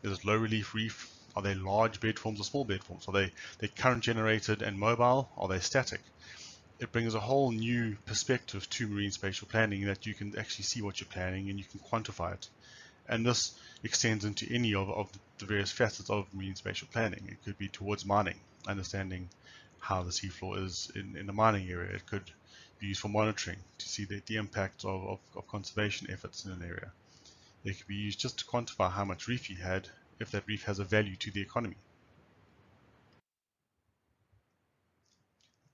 Is it low relief reef? Are they large bed forms or small bed forms? Are they current generated and mobile? Are they static? It brings a whole new perspective to marine spatial planning, that you can actually see what you're planning and you can quantify it. And this extends into any of the various facets of marine spatial planning. It could be towards mining, understanding how the seafloor is in the mining area. It could be used for monitoring to see the impact of conservation efforts in an area. It could be used just to quantify how much reef you had, if that reef has a value to the economy.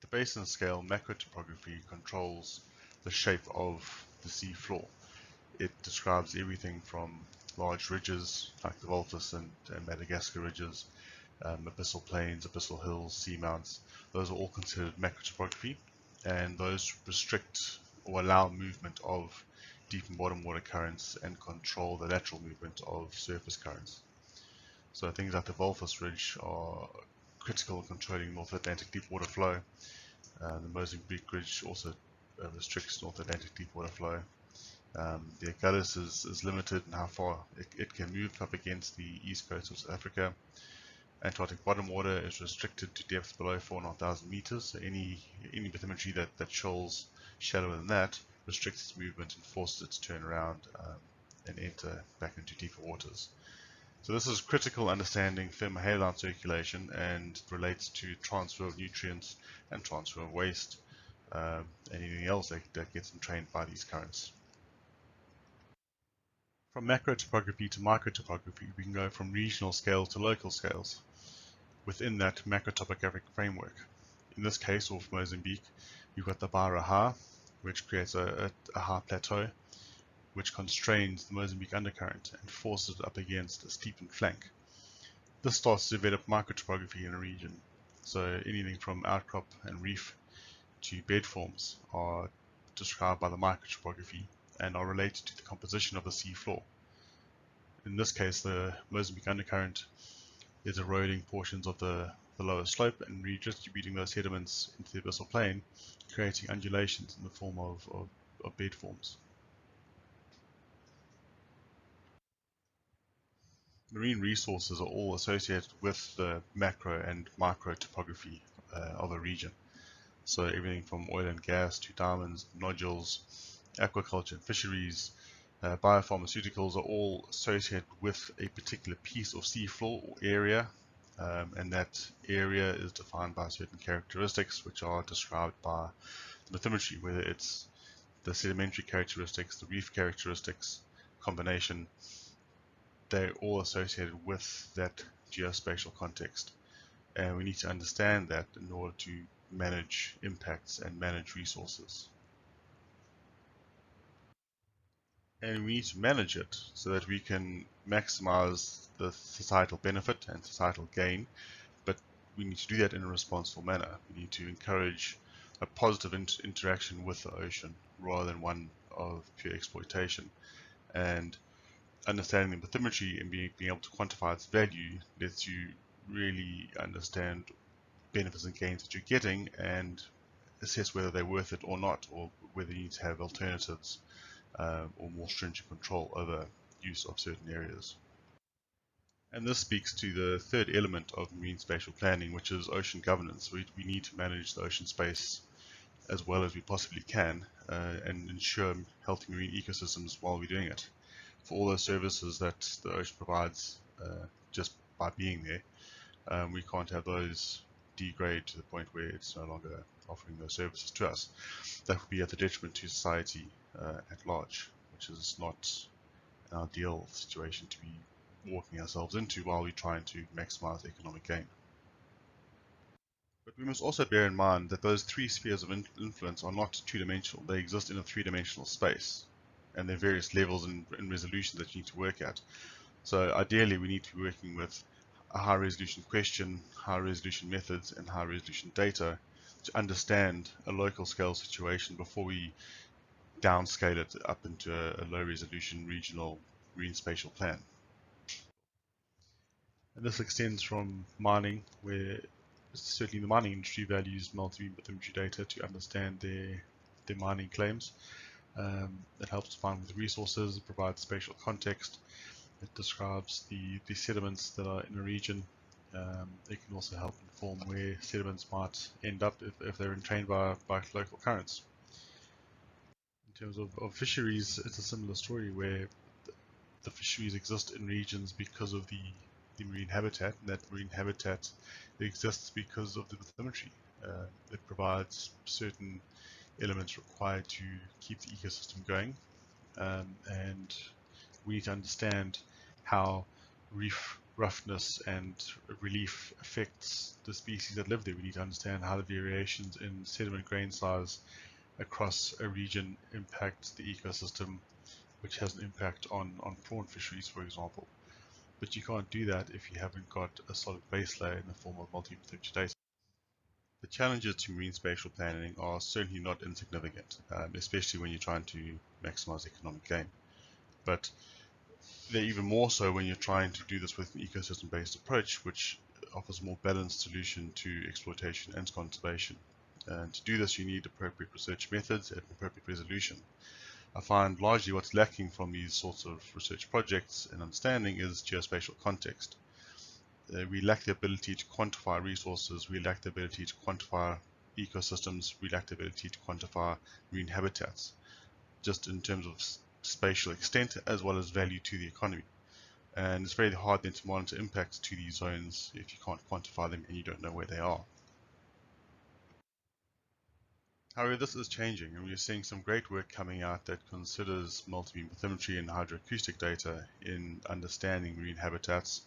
At the basin scale, macro topography controls the shape of the seafloor. It describes everything from large ridges like the Voltus and Madagascar ridges, abyssal plains, abyssal hills, seamounts. Those are all considered macro topography, and those restrict or allow movement of deep and bottom water currents and control the lateral movement of surface currents. So things like the Voltus Ridge are critical in controlling North Atlantic deep water flow. The Mozambique Ridge also restricts North Atlantic deep water flow. The Agalis is limited in how far it can move up against the east coast of South Africa. Antarctic bottom water is restricted to depths below 4,500 meters. So any bathymetry that shoals shallower than that restricts its movement and forces it to turn around and enter back into deeper waters. So this is critical understanding thermohaline circulation, and relates to transfer of nutrients and transfer of waste, and anything else that gets entrained by these currents. From macro topography to micro topography, we can go from regional scales to local scales within that macro topographic framework. In this case, off Mozambique, you've got the Baraha, which creates a high plateau, which constrains the Mozambique undercurrent and forces it up against a steepened flank. This starts to develop microtopography in a region. So anything from outcrop and reef to bed forms are described by the microtopography and are related to the composition of the sea floor. In this case, the Mozambique undercurrent is eroding portions of the lower slope and redistributing those sediments into the abyssal plain, creating undulations in the form of bed forms. Marine resources are all associated with the macro and micro topography of a region. So everything from oil and gas to diamonds, nodules, aquaculture and fisheries, biopharmaceuticals are all associated with a particular piece of seafloor or area, and that area is defined by certain characteristics which are described by the bathymetry, whether it's the sedimentary characteristics, the reef characteristics, combination. They're all associated with that geospatial context, and we need to understand that in order to manage impacts and manage resources. And we need to manage it so that we can maximize the societal benefit and societal gain, but we need to do that in a responsible manner. We need to encourage a positive interaction with the ocean rather than one of pure exploitation. And understanding the bathymetry and being able to quantify its value lets you really understand benefits and gains that you're getting and assess whether they're worth it or not, or whether you need to have alternatives or more stringent control over use of certain areas. And this speaks to the third element of marine spatial planning, which is ocean governance. We need to manage the ocean space as well as we possibly can and ensure healthy marine ecosystems while we're doing it. For all those services that the ocean provides just by being there, we can't have those degrade to the point where it's no longer offering those services to us. That would be at the detriment to society at large, which is not an ideal situation to be walking ourselves into while we're trying to maximize economic gain. But we must also bear in mind that those three spheres of influence are not two-dimensional. They exist in a three-dimensional space, and there are various levels in resolution that you need to work at. So ideally, we need to be working with a high-resolution question, high-resolution methods, and high-resolution data to understand a local scale situation before we downscale it up into a low-resolution regional marine spatial plan. And this extends from mining, where certainly the mining industry values multi-beam bathymetry data to understand their mining claims. It helps define the resources, it provides spatial context, it describes the sediments that are in a region. It can also help inform where sediments might end up if they're entrained by local currents. In terms of fisheries, it's a similar story where the fisheries exist in regions because of the marine habitat, and that marine habitat exists because of the bathymetry. It provides certain elements required to keep the ecosystem going, and we need to understand how reef roughness and relief affects the species that live there. We need to understand how the variations in sediment grain size across a region impact the ecosystem, which has an impact on prawn fisheries, for example. But you can't do that if you haven't got a solid base layer in the form of multi-bathymetry data. The challenges to marine spatial planning are certainly not insignificant, especially when you're trying to maximize economic gain. But they're even more so when you're trying to do this with an ecosystem-based approach, which offers a more balanced solution to exploitation and conservation. And to do this, you need appropriate research methods and appropriate resolution. I find largely what's lacking from these sorts of research projects and understanding is geospatial context. We lack the ability to quantify resources, we lack the ability to quantify ecosystems, we lack the ability to quantify marine habitats, just in terms of spatial extent as well as value to the economy. And it's very hard then to monitor impacts to these zones if you can't quantify them and you don't know where they are. However, this is changing, and we're seeing some great work coming out that considers multi-beam bathymetry and hydroacoustic data in understanding marine habitats.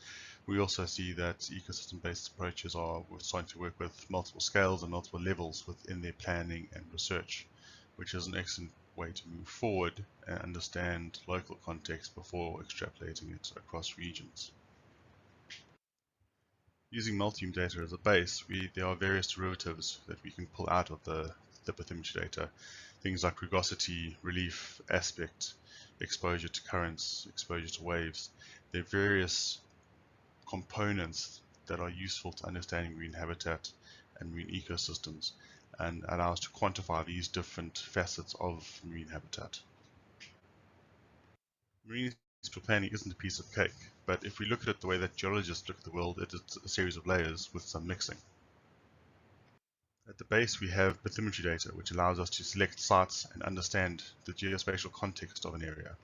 We also see that ecosystem-based approaches are starting to work with multiple scales and multiple levels within their planning and research, which is an excellent way to move forward and understand local context before extrapolating it across regions. Using multi-beam data as a base, there are various derivatives that we can pull out of the bathymetry data. Things like rugosity, relief, aspect, exposure to currents, exposure to waves. There are various components that are useful to understanding marine habitat and marine ecosystems and allow us to quantify these different facets of marine habitat. Marine spatial planning isn't a piece of cake, but if we look at it the way that geologists look at the world, it is a series of layers with some mixing. At the base, we have bathymetry data, which allows us to select sites and understand the geospatial context of an area.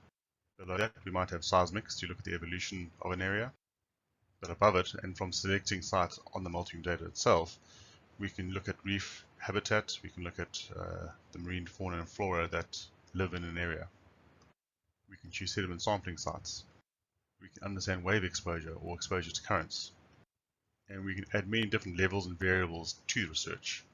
Below that, we might have seismics to look at the evolution of an area. But above it, and from selecting sites on the multi-beam data itself, we can look at reef habitat, we can look at the marine fauna and flora that live in an area. We can choose sediment sampling sites. We can understand wave exposure or exposure to currents. And we can add many different levels and variables to research.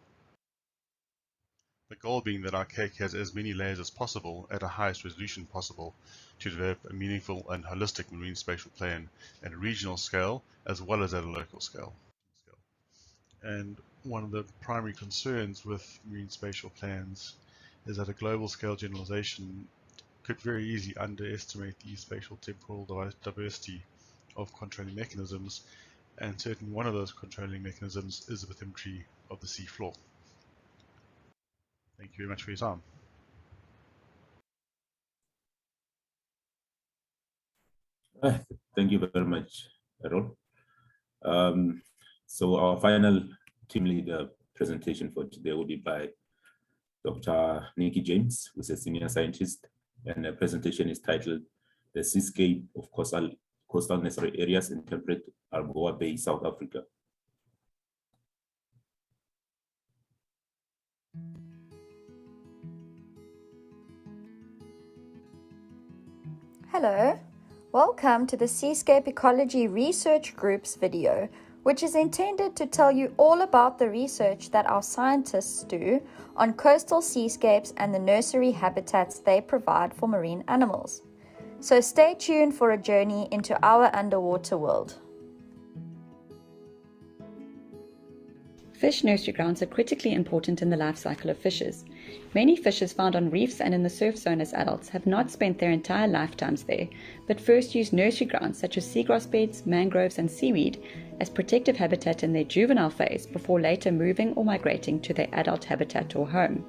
The goal being that our cake has as many layers as possible at a highest resolution possible to develop a meaningful and holistic marine spatial plan at a regional scale as well as at a local scale. And one of the primary concerns with marine spatial plans is that a global scale generalization could very easily underestimate the spatial temporal diversity of controlling mechanisms, and certainly one of those controlling mechanisms is the bathymetry of the sea floor. Thank you very much for your time. Thank you very much, Errol. So our final team leader presentation for today will be by Dr. Nikki James, who's a senior scientist, and the presentation is titled "The Seascape of Coastal Nursery Areas in Temperate Algoa Bay, South Africa." Hello, welcome to the Seascape Ecology Research Group's video, which is intended to tell you all about the research that our scientists do on coastal seascapes and the nursery habitats they provide for marine animals. So stay tuned for a journey into our underwater world. Fish nursery grounds are critically important in the life cycle of fishes. Many fishes found on reefs and in the surf zone as adults have not spent their entire lifetimes there, but first use nursery grounds such as seagrass beds, mangroves and seaweed as protective habitat in their juvenile phase before later moving or migrating to their adult habitat or home.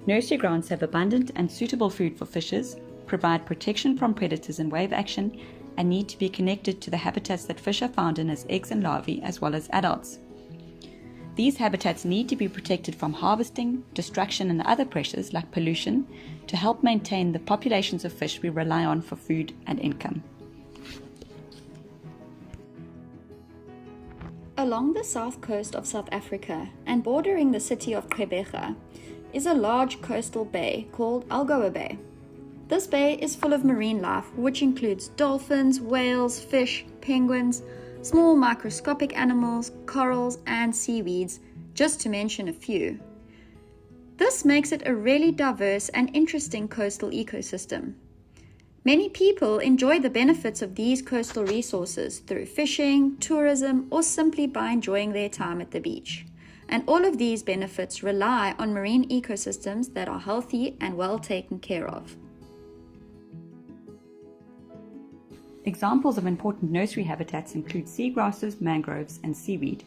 Nursery grounds have abundant and suitable food for fishes, provide protection from predators and wave action, and need to be connected to the habitats that fish are found in as eggs and larvae as well as adults. These habitats need to be protected from harvesting, destruction and other pressures like pollution to help maintain the populations of fish we rely on for food and income. Along the south coast of South Africa and bordering the city of Gqeberha is a large coastal bay called Algoa Bay. This bay is full of marine life, which includes dolphins, whales, fish, penguins, small microscopic animals, corals, and seaweeds, just to mention a few. This makes it a really diverse and interesting coastal ecosystem. Many people enjoy the benefits of these coastal resources through fishing, tourism, or simply by enjoying their time at the beach. And all of these benefits rely on marine ecosystems that are healthy and well taken care of. Examples of important nursery habitats include seagrasses, mangroves, and seaweed.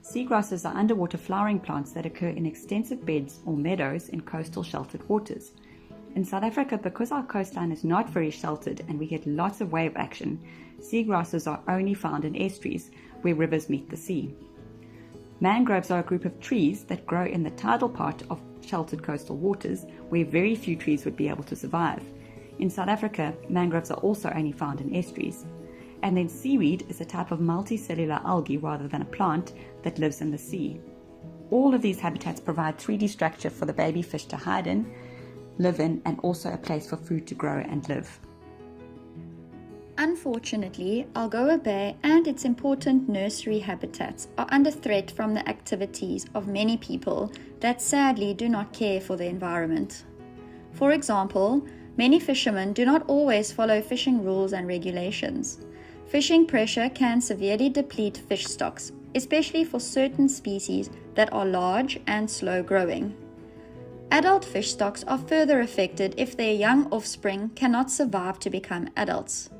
Seagrasses are underwater flowering plants that occur in extensive beds or meadows in coastal sheltered waters. In South Africa, because our coastline is not very sheltered and we get lots of wave action, seagrasses are only found in estuaries where rivers meet the sea. Mangroves are a group of trees that grow in the tidal part of sheltered coastal waters where very few trees would be able to survive. In South Africa, mangroves are also only found in estuaries. And then seaweed is a type of multicellular algae rather than a plant that lives in the sea. All of these habitats provide 3D structure for the baby fish to hide in, live in, and also a place for food to grow and live. Unfortunately, Algoa Bay and its important nursery habitats are under threat from the activities of many people that sadly do not care for the environment. For example, many fishermen do not always follow fishing rules and regulations. Fishing pressure can severely deplete fish stocks, especially for certain species that are large and slow growing. Adult fish stocks are further affected if their young offspring cannot survive to become adults.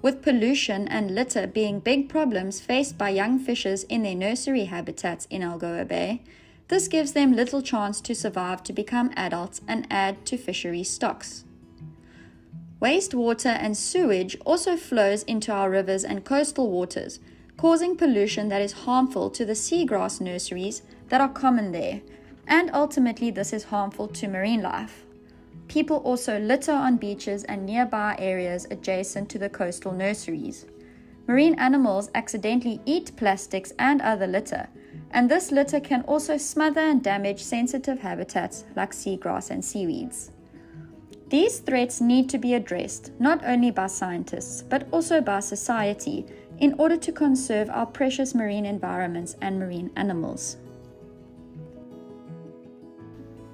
With pollution and litter being big problems faced by young fishes in their nursery habitats in Algoa Bay, this gives them little chance to survive to become adults and add to fishery stocks. Wastewater and sewage also flows into our rivers and coastal waters, causing pollution that is harmful to the seagrass nurseries that are common there, and ultimately this is harmful to marine life. People also litter on beaches and nearby areas adjacent to the coastal nurseries. Marine animals accidentally eat plastics and other litter, and this litter can also smother and damage sensitive habitats like seagrass and seaweeds. These threats need to be addressed not only by scientists but also by society in order to conserve our precious marine environments and marine animals.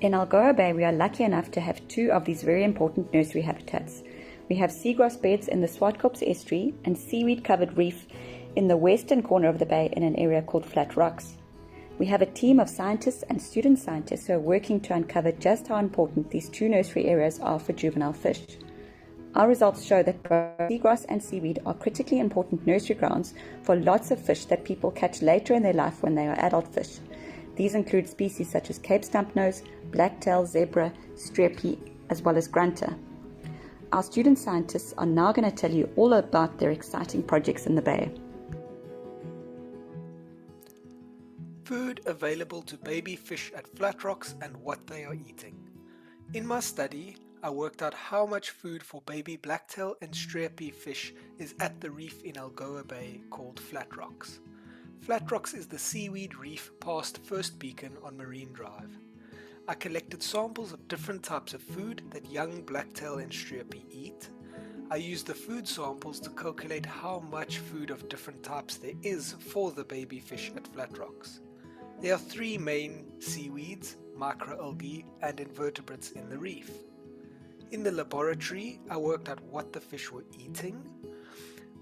In Algoa Bay, we are lucky enough to have two of these very important nursery habitats. We have seagrass beds in the Swartkops estuary and seaweed-covered reef in the western corner of the bay in an area called Flat Rocks. We have a team of scientists and student scientists who are working to uncover just how important these two nursery areas are for juvenile fish. Our results show that both seagrass and seaweed are critically important nursery grounds for lots of fish that people catch later in their life when they are adult fish. These include species such as Cape Stumpnose, blacktail, zebra, streapie, as well as grunter. Our student scientists are now going to tell you all about their exciting projects in the bay. Food available to baby fish at Flat Rocks and what they are eating. In my study, I worked out how much food for baby blacktail and streapie fish is at the reef in Algoa Bay called Flat Rocks. Flat Rocks is the seaweed reef past First Beacon on Marine Drive. I collected samples of different types of food that young blacktail and streapie eat. I used the food samples to calculate how much food of different types there is for the baby fish at Flat Rocks. There are three main seaweeds, microalgae, and invertebrates in the reef. In the laboratory, I worked out what the fish were eating.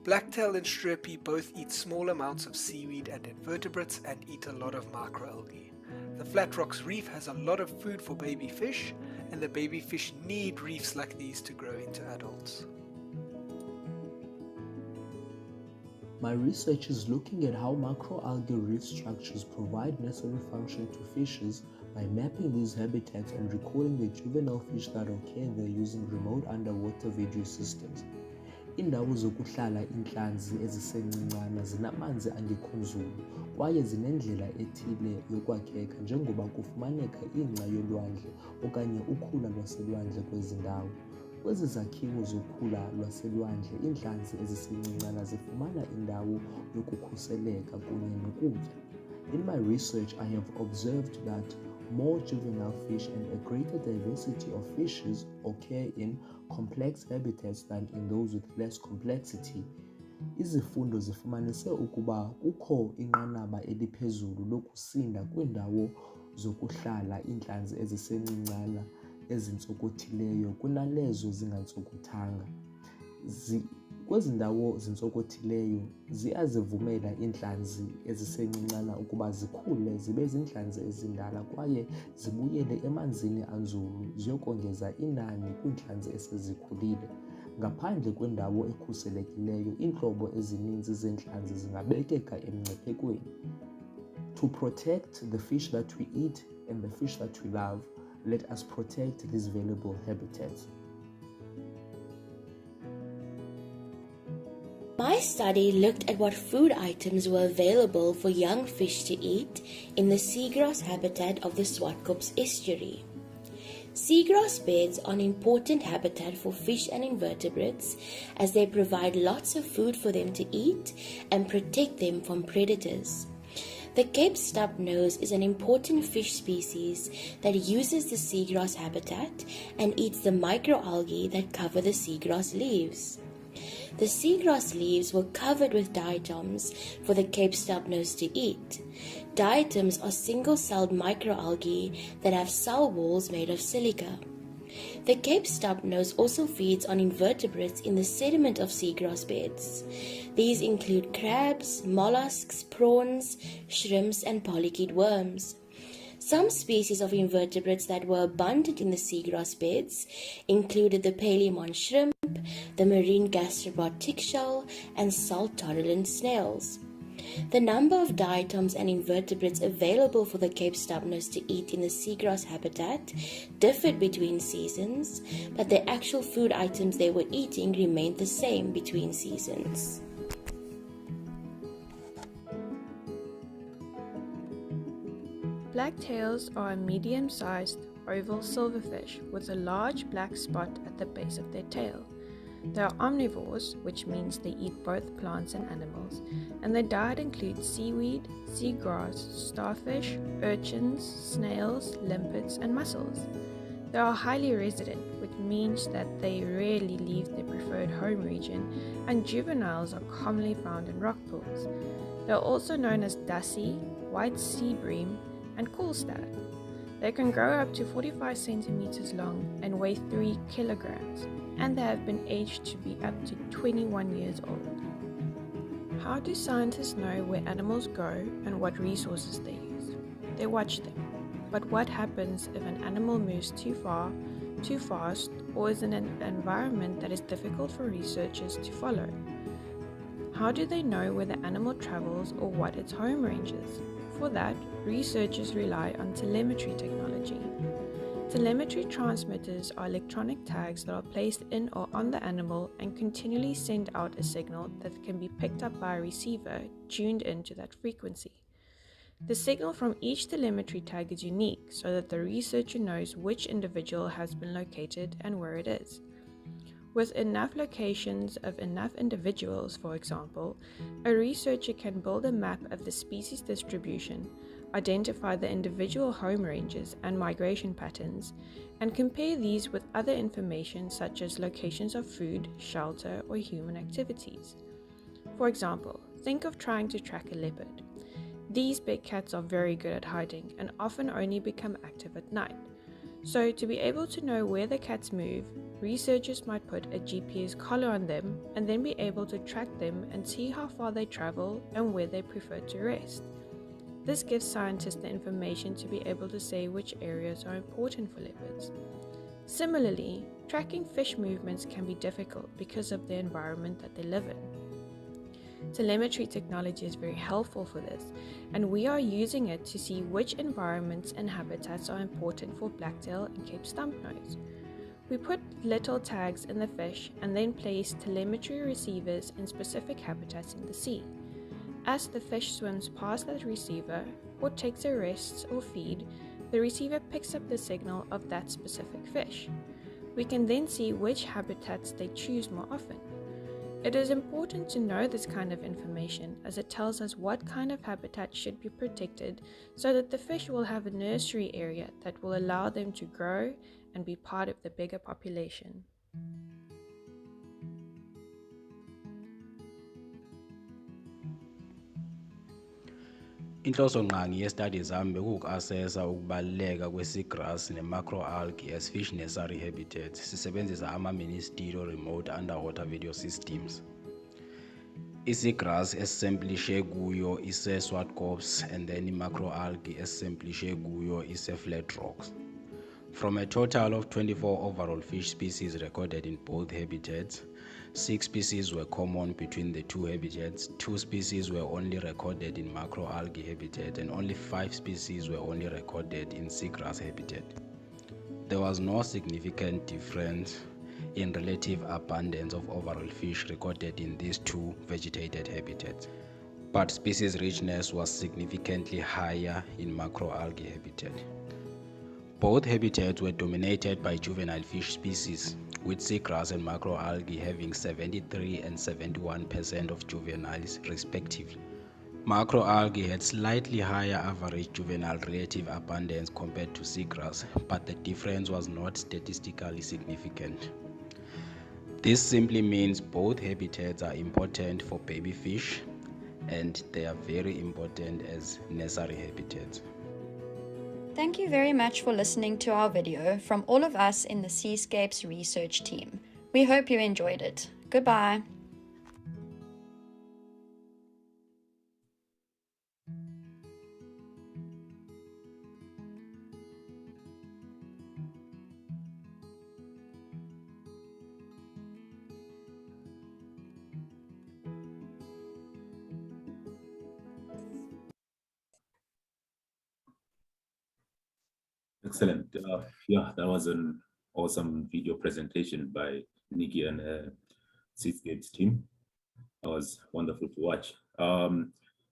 Blacktail and streapie both eat small amounts of seaweed and invertebrates and eat a lot of microalgae. The Flat Rocks reef has a lot of food for baby fish, and the baby fish need reefs like these to grow into adults. My research is looking at how macroalgae reef structures provide necessary function to fishes by mapping these habitats and recording the juvenile fish that occur there using remote underwater video systems. Indawo zokuhlala inhlanzi ezisencincana zinamanzi angekho nzulu kwaye zinendlela ethile yokwakheka njengoba kufumaneka ingca yolwandle okanye ukhula lwaselwandle kwezi ndawo. Kwezi zakhiwo zokhula lwaselwandle, inhlanzi ezisencincana zifumana indawo yokukhuseleka kunye nokutya. In my research, I have observed that more juvenile fish and a greater diversity of fishes occur in complex habitats than in those with less complexity. Izifundo zifumanise ukuba kukho inqanaba eliphezulu lokusinda kwiindawo zokuhlala iintlanzi ezisencincana ezintsokothileyo kunalezo zingantsokotanga. Kwezi ndawo zintsokothileyo ziyazivumela iintlanzi ezisencincana ukuba zikhule zibe ziintlanzi ezindala kwaye zibuyele emanzini anzulu ziyokongeza inani kwiintlanzi esezikhulile. Ngaphandle kwendawo ekhuselekileyo, iintlobo ezininzi zeentlanzi zingabekeka emngciphekweni. To protect the fish that we eat and the fish that we love, let us protect these valuable habitats. My study looked at what food items were available for young fish to eat in the seagrass habitat of the Swartkops estuary. Seagrass beds are an important habitat for fish and invertebrates as they provide lots of food for them to eat and protect them from predators. The Cape Stubnose is an important fish species that uses the seagrass habitat and eats the microalgae that cover the seagrass leaves. The seagrass leaves were covered with diatoms for the Cape Stubnose to eat. Diatoms are single-celled microalgae that have cell walls made of silica. The Cape Stubnose also feeds on invertebrates in the sediment of seagrass beds. These include crabs, mollusks, prawns, shrimps, and polychaete worms. Some species of invertebrates that were abundant in the seagrass beds included the paleomon shrimp, the marine gastrobot tickshell, and salt-tolerant snails. The number of diatoms and invertebrates available for the Cape Stubnose to eat in the seagrass habitat differed between seasons, but the actual food items they were eating remained the same between seasons. Blacktails are a medium-sized oval silverfish with a large black spot at the base of their tail. They are omnivores, which means they eat both plants and animals, and their diet includes seaweed, seagrass, starfish, urchins, snails, limpets, and mussels. They are highly resident, which means that they rarely leave their preferred home region, and juveniles are commonly found in rock pools. They are also known as dussie, white sea bream, and coolstad. They can grow up to 45 centimeters long and weigh 3 kilograms, and they have been aged to be up to 21 years old. How do scientists know where animals go and what resources they use? They watch them. But what happens if an animal moves too far, too fast, or is in an environment that is difficult for researchers to follow? How do they know where the animal travels or what its home range is? For that, researchers rely on telemetry technology. Telemetry transmitters are electronic tags that are placed in or on the animal and continually send out a signal that can be picked up by a receiver tuned into that frequency. The signal from each telemetry tag is unique so that the researcher knows which individual has been located and where it is. With enough locations of enough individuals, for example, a researcher can build a map of the species distribution, identify the individual home ranges and migration patterns, and compare these with other information such as locations of food, shelter, or human activities. For example, think of trying to track a leopard. These big cats are very good at hiding and often only become active at night. So, to be able to know where the cats move, researchers might put a GPS collar on them and then be able to track them and see how far they travel and where they prefer to rest. This gives scientists the information to be able to say which areas are important for leopards. Similarly, tracking fish movements can be difficult because of the environment that they live in. Telemetry technology is very helpful for this, and we are using it to see which environments and habitats are important for blacktail and Cape Stubnose. We put little tags in the fish and then place telemetry receivers in specific habitats in the sea. As the fish swims past that receiver or takes a rest or feed, the receiver picks up the signal of that specific fish. We can then see which habitats they choose more often. It is important to know this kind of information as it tells us what kind of habitat should be protected so that the fish will have a nursery area that will allow them to grow and be part of the bigger population. Inhlosonqangi ye-studies zami bekuwuku-assessa ukubaluleka kwe-seagrass ne-macroalgae as fish nursery habitats sisebenzisa ama-ministerial remote underwater video systems. I-seagrass esemplishe kuyo ise-swartkops and then i-macroalgae esemplishe kuyo ise-flat rocks. From a total of 24 overall fish species recorded in both habitats, 6 species were common between the two habitats, 2 species were only recorded in macroalgae habitat, and only 5 species were only recorded in seagrass habitat. There was no significant difference in relative abundance of overall fish recorded in these two vegetated habitats, but species richness was significantly higher in macroalgae habitat. Both habitats were dominated by juvenile fish species, with seagrass and macroalgae having 73% and 71% of juveniles respectively. Macroalgae had slightly higher average juvenile relative abundance compared to seagrass, but the difference was not statistically significant. This simply means both habitats are important for baby fish, and they are very important as nursery habitats. Thank you very much for listening to our video from all of us in the Seascapes research team. We hope you enjoyed it. Goodbye. Excellent. Yeah, that was an awesome video presentation by Nikki and Seascapes team. That was wonderful to watch.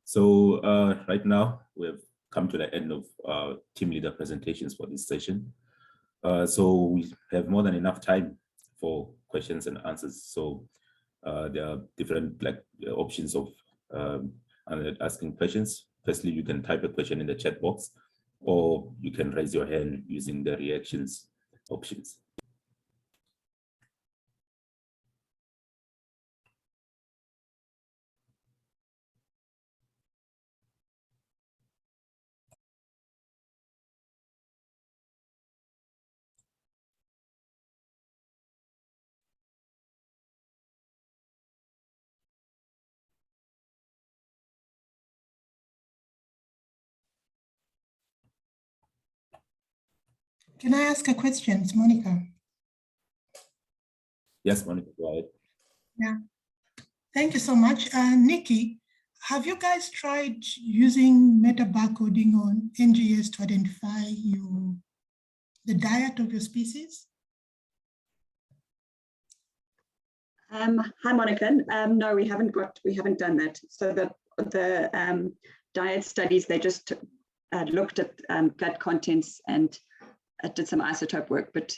So right now we've come to the end of team leader presentations for this session. So we have more than enough time for questions and answers. So there are different options of asking questions. Firstly, you can type a question in the chat box, or you can raise your hand using the reactions options. Can I ask a question? It's Monica. Yes, Monica, go ahead. Yeah, thank you so much. Nikki, have you guys tried using meta barcoding on NGS to identify the diet of your species? Hi, Monica. No, we haven't done that. So the diet studies, they just looked at gut contents and did some isotope work, but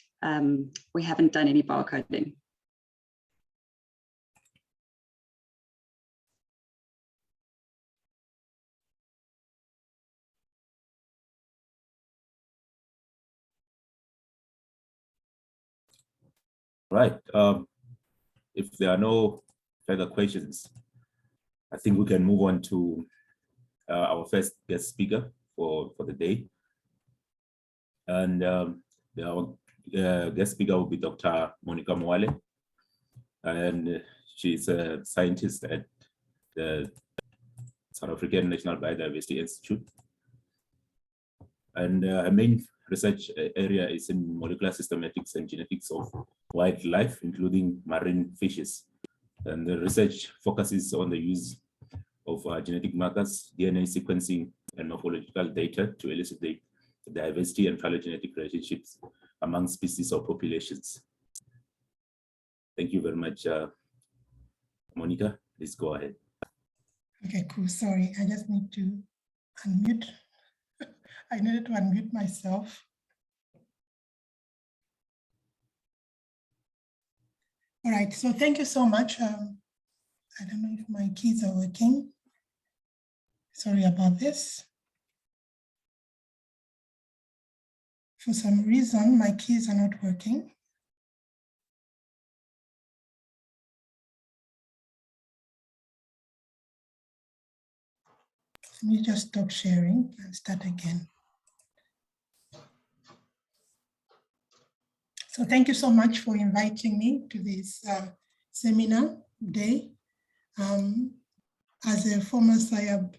we haven't done any barcoding. Right. If there are no further questions, I think we can move on to our first guest speaker for the day. And our guest speaker will be Dr. Monica Mwale. And she's a scientist at the South African National Biodiversity Institute. And her main research area is in molecular systematics and genetics of wildlife, including marine fishes. And the research focuses on the use of genetic markers, DNA sequencing, and morphological data to elucidate the diversity and phylogenetic relationships among species or populations. Thank you very much, Monica. Please go ahead. Okay, cool. Sorry, I just need to unmute. I needed to unmute myself. All right, so thank you so much. I don't know if my keys are working. Sorry about this. For some reason, my keys are not working. Let me just stop sharing and start again. So thank you so much for inviting me to this seminar day. As a former SAIAB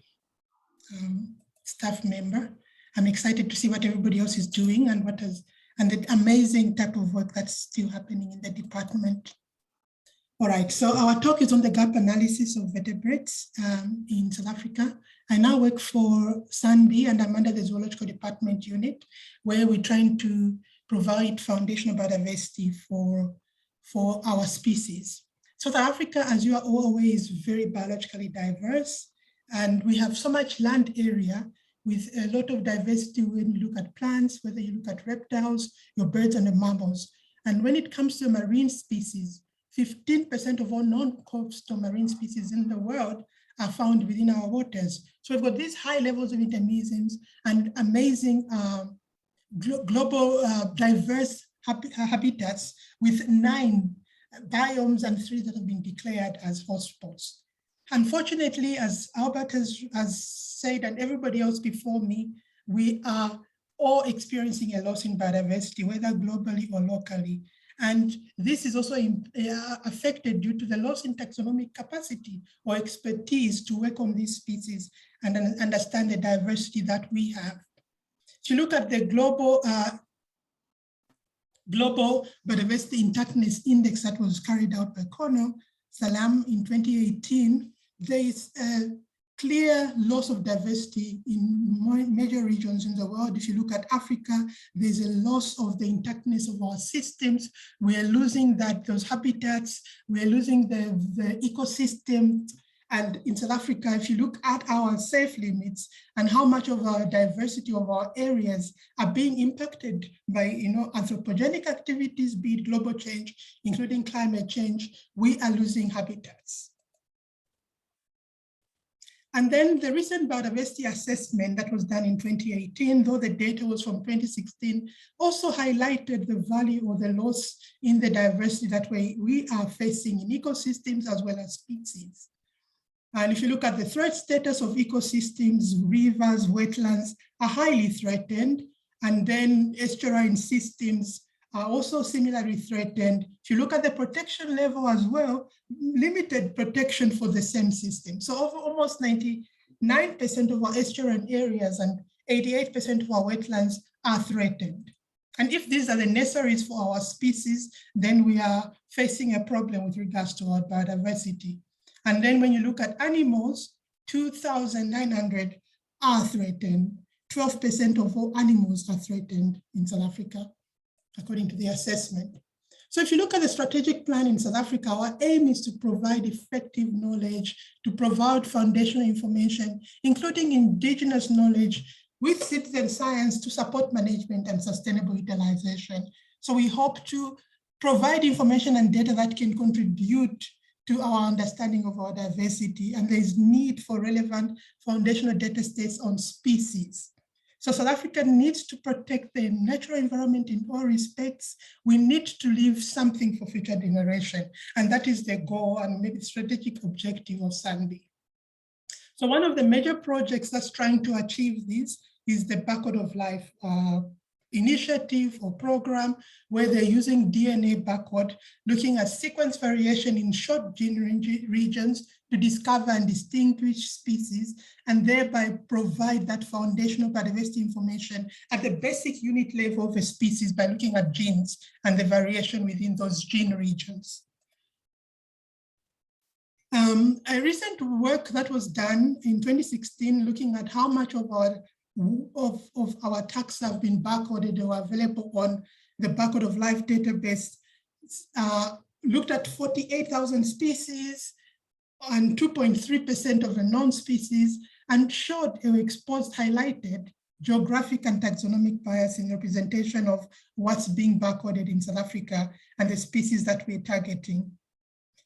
staff member, I'm excited to see what everybody else is doing and the amazing type of work that's still happening in the department. All right, so our talk is on the gap analysis of vertebrates in South Africa. I now work for SANBI and I'm under the Zoological Department unit, where we're trying to provide foundational biodiversity for our species. South Africa, as you are all aware, is very biologically diverse, and we have so much land area with a lot of diversity when you look at plants, whether you look at reptiles, your birds and the mammals. And when it comes to marine species, 15% of all non-coastal marine species in the world are found within our waters. So we've got these high levels of endemisms and amazing global diverse habitats with 9 biomes and 3 that have been declared as hotspots. Unfortunately, as Albert has said, and everybody else before me, we are all experiencing a loss in biodiversity, whether globally or locally. And this is also affected due to the loss in taxonomic capacity or expertise to work on these species and understand the diversity that we have. If you look at the global Biodiversity Intactness Index that was carried out by Kono Salam in 2018, there is a clear loss of diversity in major regions in the world. If you look at Africa, there's a loss of the intactness of our systems. We are losing those habitats. We are losing the ecosystem. And in South Africa, if you look at our safe limits and how much of our diversity of our areas are being impacted by anthropogenic activities, be it global change, including climate change, we are losing habitats. And then the recent biodiversity assessment that was done in 2018, though the data was from 2016, also highlighted the value or the loss in the diversity that we are facing in ecosystems as well as species. And if you look at the threat status of ecosystems, rivers, wetlands are highly threatened, and then estuarine systems are also similarly threatened. If you look at the protection level as well, limited protection for the same system. So over almost 99% of our estuarine areas and 88% of our wetlands are threatened. And if these are the necessaries for our species, then we are facing a problem with regards to our biodiversity. And then when you look at animals, 2,900 are threatened. 12% of all animals are threatened in South Africa, according to the assessment. So if you look at the strategic plan in South Africa, our aim is to provide effective knowledge, to provide foundational information, including indigenous knowledge with citizen science to support management and sustainable utilization. So we hope to provide information and data that can contribute to our understanding of our diversity, and there is need for relevant foundational data sets on species. So South Africa needs to protect the natural environment in all respects. We need to leave something for future generation, and that is the goal and maybe strategic objective of SANBI. So one of the major projects that's trying to achieve this is the Barcode of Life initiative or program, where they're using DNA barcode, looking at sequence variation in short gene regions to discover and distinguish species, and thereby provide that foundational biodiversity information at the basic unit level of a species by looking at genes and the variation within those gene regions. A recent work that was done in 2016, looking at how much of our taxa have been barcoded or available on the Barcode of Life database, looked at 48,000 species and 2.3% of the non-species, and showed or exposed, highlighted geographic and taxonomic bias in representation of what's being barcoded in South Africa and the species that we're targeting.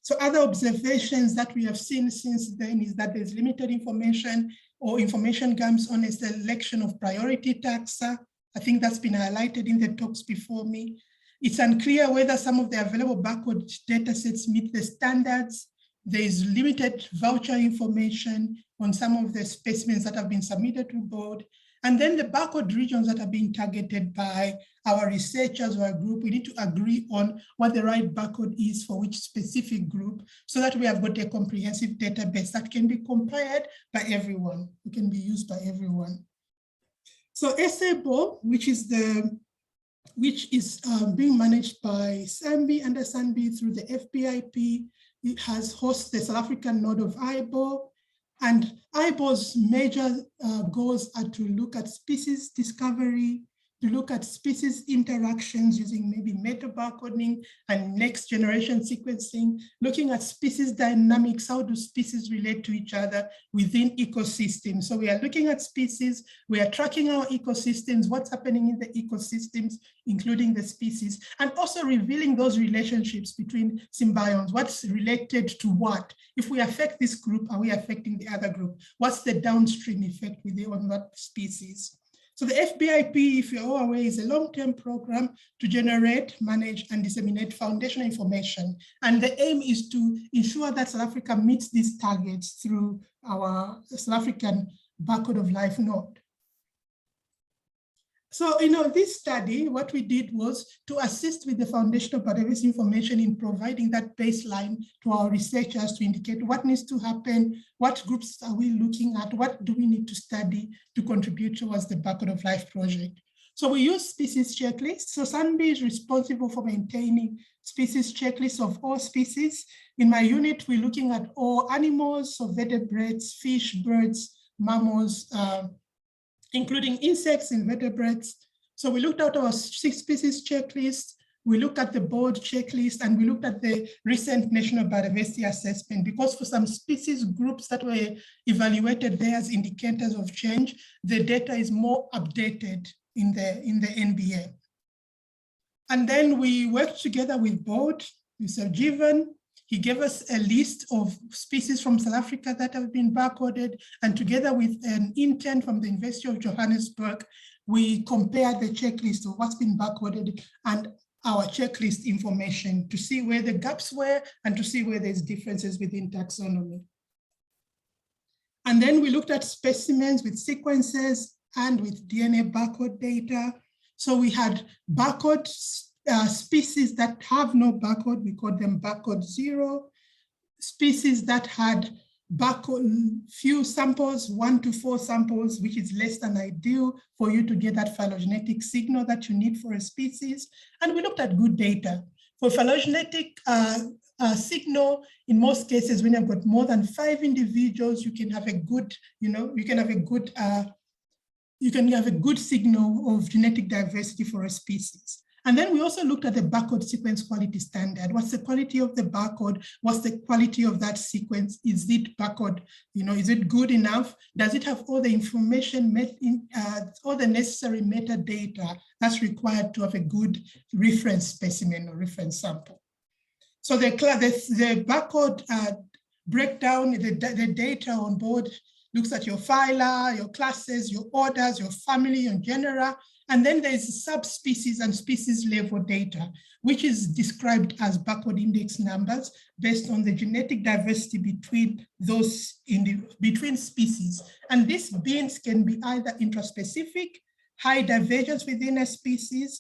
So other observations that we have seen since then is that there's limited information or information gaps on a selection of priority taxa. I think that's been highlighted in the talks before me. It's unclear whether some of the available barcode data sets meet the standards. There is limited voucher information on some of the specimens that have been submitted to board. And then the barcode regions that are being targeted by our researchers or a group, we need to agree on what the right barcode is for which specific group, so that we have got a comprehensive database that can be compared by everyone, it can be used by everyone. So SAIAB, which is being managed by SANBI, under SANBI through the FPIP, it has hosts the South African node of IBO. And IBO's major goals are to look at species discovery, to look at species interactions using maybe meta-barcoding and next generation sequencing, looking at species dynamics, how do species relate to each other within ecosystems. So we are looking at species, we are tracking our ecosystems, what's happening in the ecosystems, including the species, and also revealing those relationships between symbionts, what's related to what. If we affect this group, are we affecting the other group? What's the downstream effect on that species? So the FBIP, if you're all aware, is a long-term program to generate, manage, and disseminate foundational information. And the aim is to ensure that South Africa meets these targets through our South African Barcode of Life node. So, this study, what we did was to assist with the foundational biodiversity information in providing that baseline to our researchers to indicate what needs to happen, what groups are we looking at, what do we need to study to contribute towards the Barcode of Life project. So we use species checklists. So Sandy is responsible for maintaining species checklists of all species. In my unit, we're looking at all animals, so vertebrates, fish, birds, mammals, including insects, invertebrates. So we looked at our 6 species checklist, we looked at the board checklist, and we looked at the recent National Biodiversity Assessment, because for some species groups that were evaluated there as indicators of change, the data is more updated in the NBA. And then we worked together with board, Mr. Jivan. He gave us a list of species from South Africa that have been barcoded, and together with an intern from the University of Johannesburg, we compared the checklist of what's been barcoded and our checklist information to see where the gaps were and to see where there's differences within taxonomy. And then we looked at specimens with sequences and with DNA barcode data. So we had barcode species that have no barcode, we call them barcode 0. Species that had barcode few samples, 1 to 4 samples, which is less than ideal for you to get that phylogenetic signal that you need for a species. And we looked at good data. For phylogenetic signal, in most cases, when you've got more than 5 individuals, you can have a good, you can have a good signal of genetic diversity for a species. And then we also looked at the barcode sequence quality standard. What's the quality of the barcode? What's the quality of that sequence? Is it barcode, is it good enough? Does it have all the information, all the necessary metadata that's required to have a good reference specimen or reference sample? So the barcode breakdown, the data on board looks at your phyla, your classes, your orders, your family, your genera, and then there's subspecies and species level data, which is described as barcode index numbers based on the genetic diversity between between species. And these bins can be either intraspecific, high divergence within a species,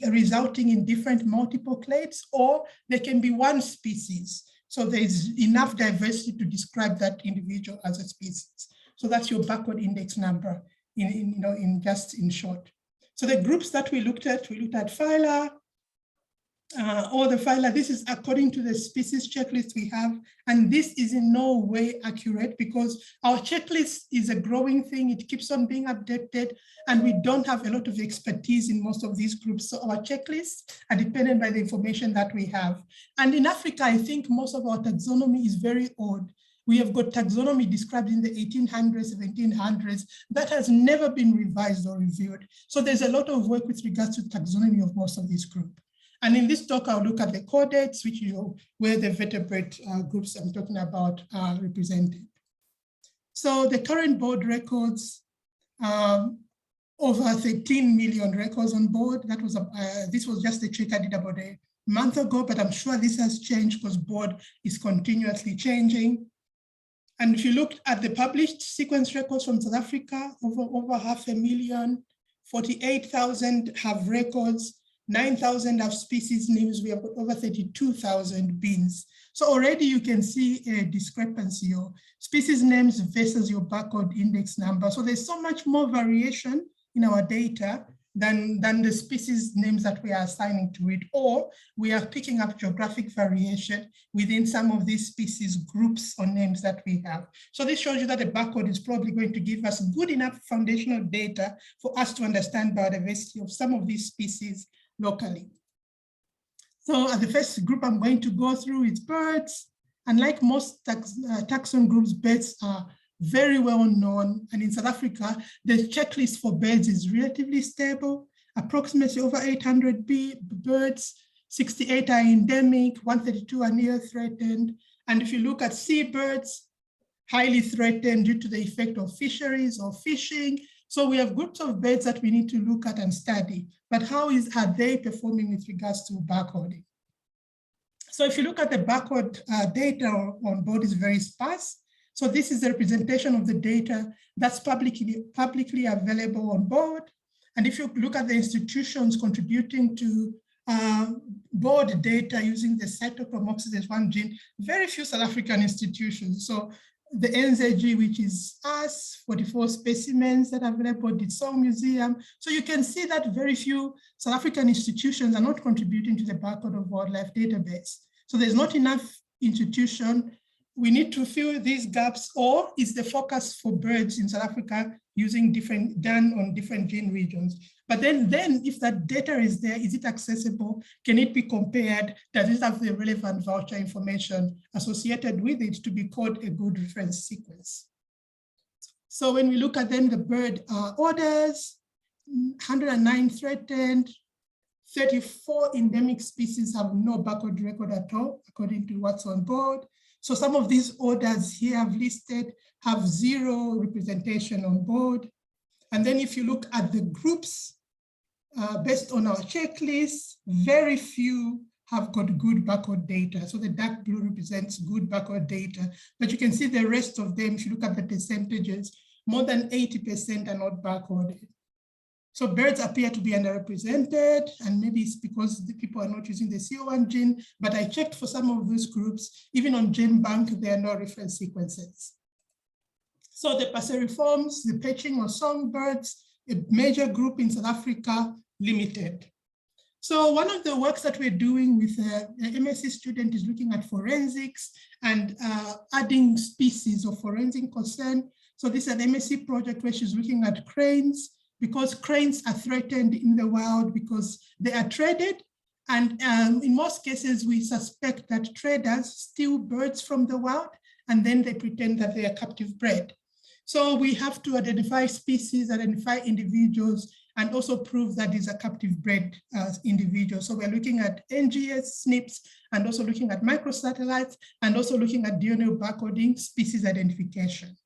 resulting in different multiple clades, or they can be one species. So there's enough diversity to describe that individual as a species. So that's your barcode index number in short. So the groups that we looked at phyla, all the phyla. This is according to the species checklist we have, and this is in no way accurate because our checklist is a growing thing. It keeps on being updated, and we don't have a lot of expertise in most of these groups. So our checklists are dependent by the information that we have. And in Africa, I think most of our taxonomy is very old. We have got taxonomy described in the 1800s, 1700s that has never been revised or reviewed. So there's a lot of work with regards to taxonomy of most of these groups. And in this talk, I'll look at the chordates, which where the vertebrate groups I'm talking about are represented. So the current board records, over 13 million records on board. That was this was just a check I did about a month ago, but I'm sure this has changed because board is continuously changing. And if you looked at the published sequence records from South Africa, over 500,000, 48,000 have records, 9,000 have species names. We have got over 32,000 bins. So already you can see a discrepancy, your species names versus your barcode index number. So there's so much more variation in our data than the species names that we are assigning to it, or we are picking up geographic variation within some of these species groups or names that we have. So this shows you that the barcode is probably going to give us good enough foundational data for us to understand biodiversity of some of these species locally. So the first group I'm going to go through is birds. And like most taxon groups, birds are very well known. And in South Africa, the checklist for birds is relatively stable. Approximately over 800 birds, 68 are endemic, 132 are near threatened. And if you look at seabirds, highly threatened due to the effect of fisheries or fishing. So we have groups of birds that we need to look at and study, but how are they performing with regards to barcoding? So if you look at the barcode data on board is very sparse. So this is a representation of the data that's publicly available on board. And if you look at the institutions contributing to board data using the cytochromopsis-1 gene, very few South African institutions. So the NZG, which is us, 44 specimens that are available at the Soul Museum. So you can see that very few South African institutions are not contributing to the barcode of wildlife database. So there's not enough institution. We need to fill these gaps, or is the focus for birds in South Africa done on different gene regions? But then if that data is there, is it accessible? Can it be compared? Does it have the relevant voucher information associated with it to be called a good reference sequence? So when we look at then the bird orders, 109 threatened, 34 endemic species have no barcode record at all, according to what's on board. So some of these orders here I've listed have zero representation on board. And then if you look at the groups, based on our checklist, very few have got good barcode data. So the dark blue represents good barcode data, but you can see the rest of them, if you look at the percentages, more than 80% are not barcoded. So birds appear to be underrepresented, and maybe it's because the people are not using the CO1 gene, but I checked for some of those groups, even on GenBank, there are no reference sequences. So the passeriforms, the perching or songbirds, a major group in South Africa, limited. So one of the works that we're doing with an MSc student is looking at forensics and adding species of forensic concern. So this is an MSc project where she's looking at cranes, because cranes are threatened in the wild because they are traded. And in most cases, we suspect that traders steal birds from the wild, and then they pretend that they are captive bred. So we have to identify species, identify individuals, and also prove that these are captive bred individuals. So we're looking at NGS, SNPs, and also looking at microsatellites, and also looking at DNA barcoding, species identification.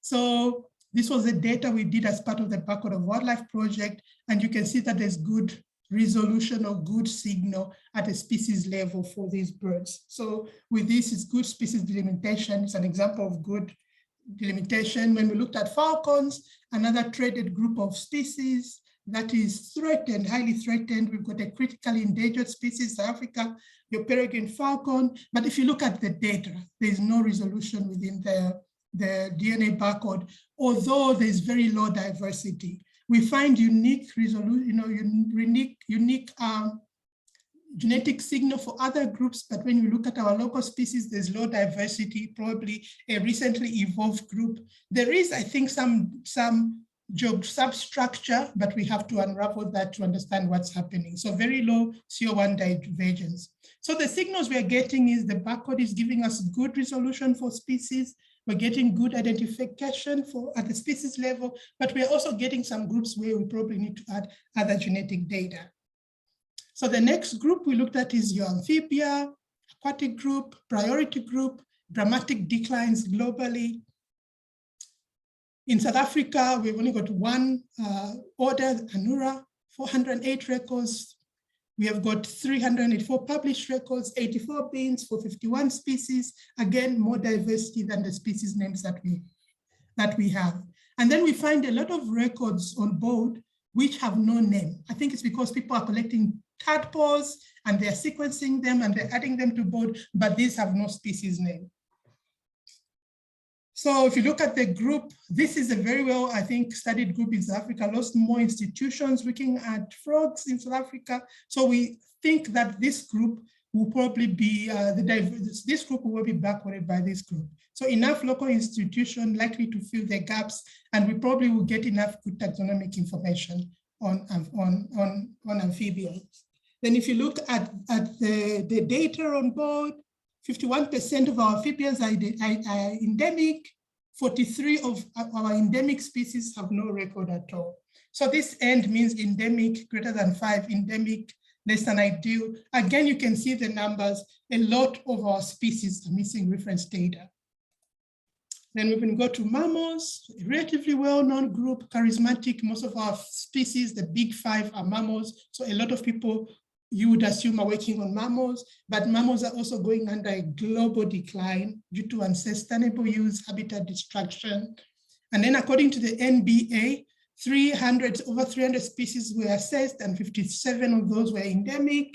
So this was the data we did as part of the Barcode of Wildlife project, and you can see that there's good resolution or good signal at a species level for these birds. So with this, it's good species delimitation. It's an example of good delimitation. When we looked at falcons, another traded group of species that is threatened, highly threatened. We've got a critically endangered species, South Africa, your peregrine falcon. But if you look at the data, there's no resolution within the DNA barcode, although there's very low diversity. We find unique resolution, unique genetic signal for other groups, but when you look at our local species, there's low diversity, probably a recently evolved group. There is, I think, some substructure, but we have to unravel that to understand what's happening. So very low CO1 divergence. So the signals we're getting is the barcode is giving us good resolution for species. We're getting good identification at the species level, but we're also getting some groups where we probably need to add other genetic data. So the next group we looked at is your amphibia, aquatic group, priority group, dramatic declines globally. In South Africa, we've only got one order, Anura, 408 records. We have got 384 published records, 84 bins for 51 species. Again, more diversity than the species names that we have. And then we find a lot of records on board which have no name. I think it's because people are collecting tadpoles and they're sequencing them and they're adding them to board, but these have no species name. So if you look at the group, this is a very well, I think, studied group in South Africa. Lots more institutions looking at frogs in South Africa. So we think that this group will probably be, this group will be backwarded by this group. So enough local institution likely to fill the gaps, and we probably will get enough good taxonomic information on amphibians. Then if you look at the data on board, 51% of our amphibians are endemic, 43 of our endemic species have no record at all. So this end means endemic, greater than 5, endemic, less than ideal. Again, you can see the numbers. A lot of our species are missing reference data. Then we can go to mammals, a relatively well-known group, charismatic. Most of our species, the big 5 are mammals. So a lot of people you would assume are working on mammals, but mammals are also going under a global decline due to unsustainable use, habitat destruction. And then according to the NBA, over 300 species were assessed and 57 of those were endemic,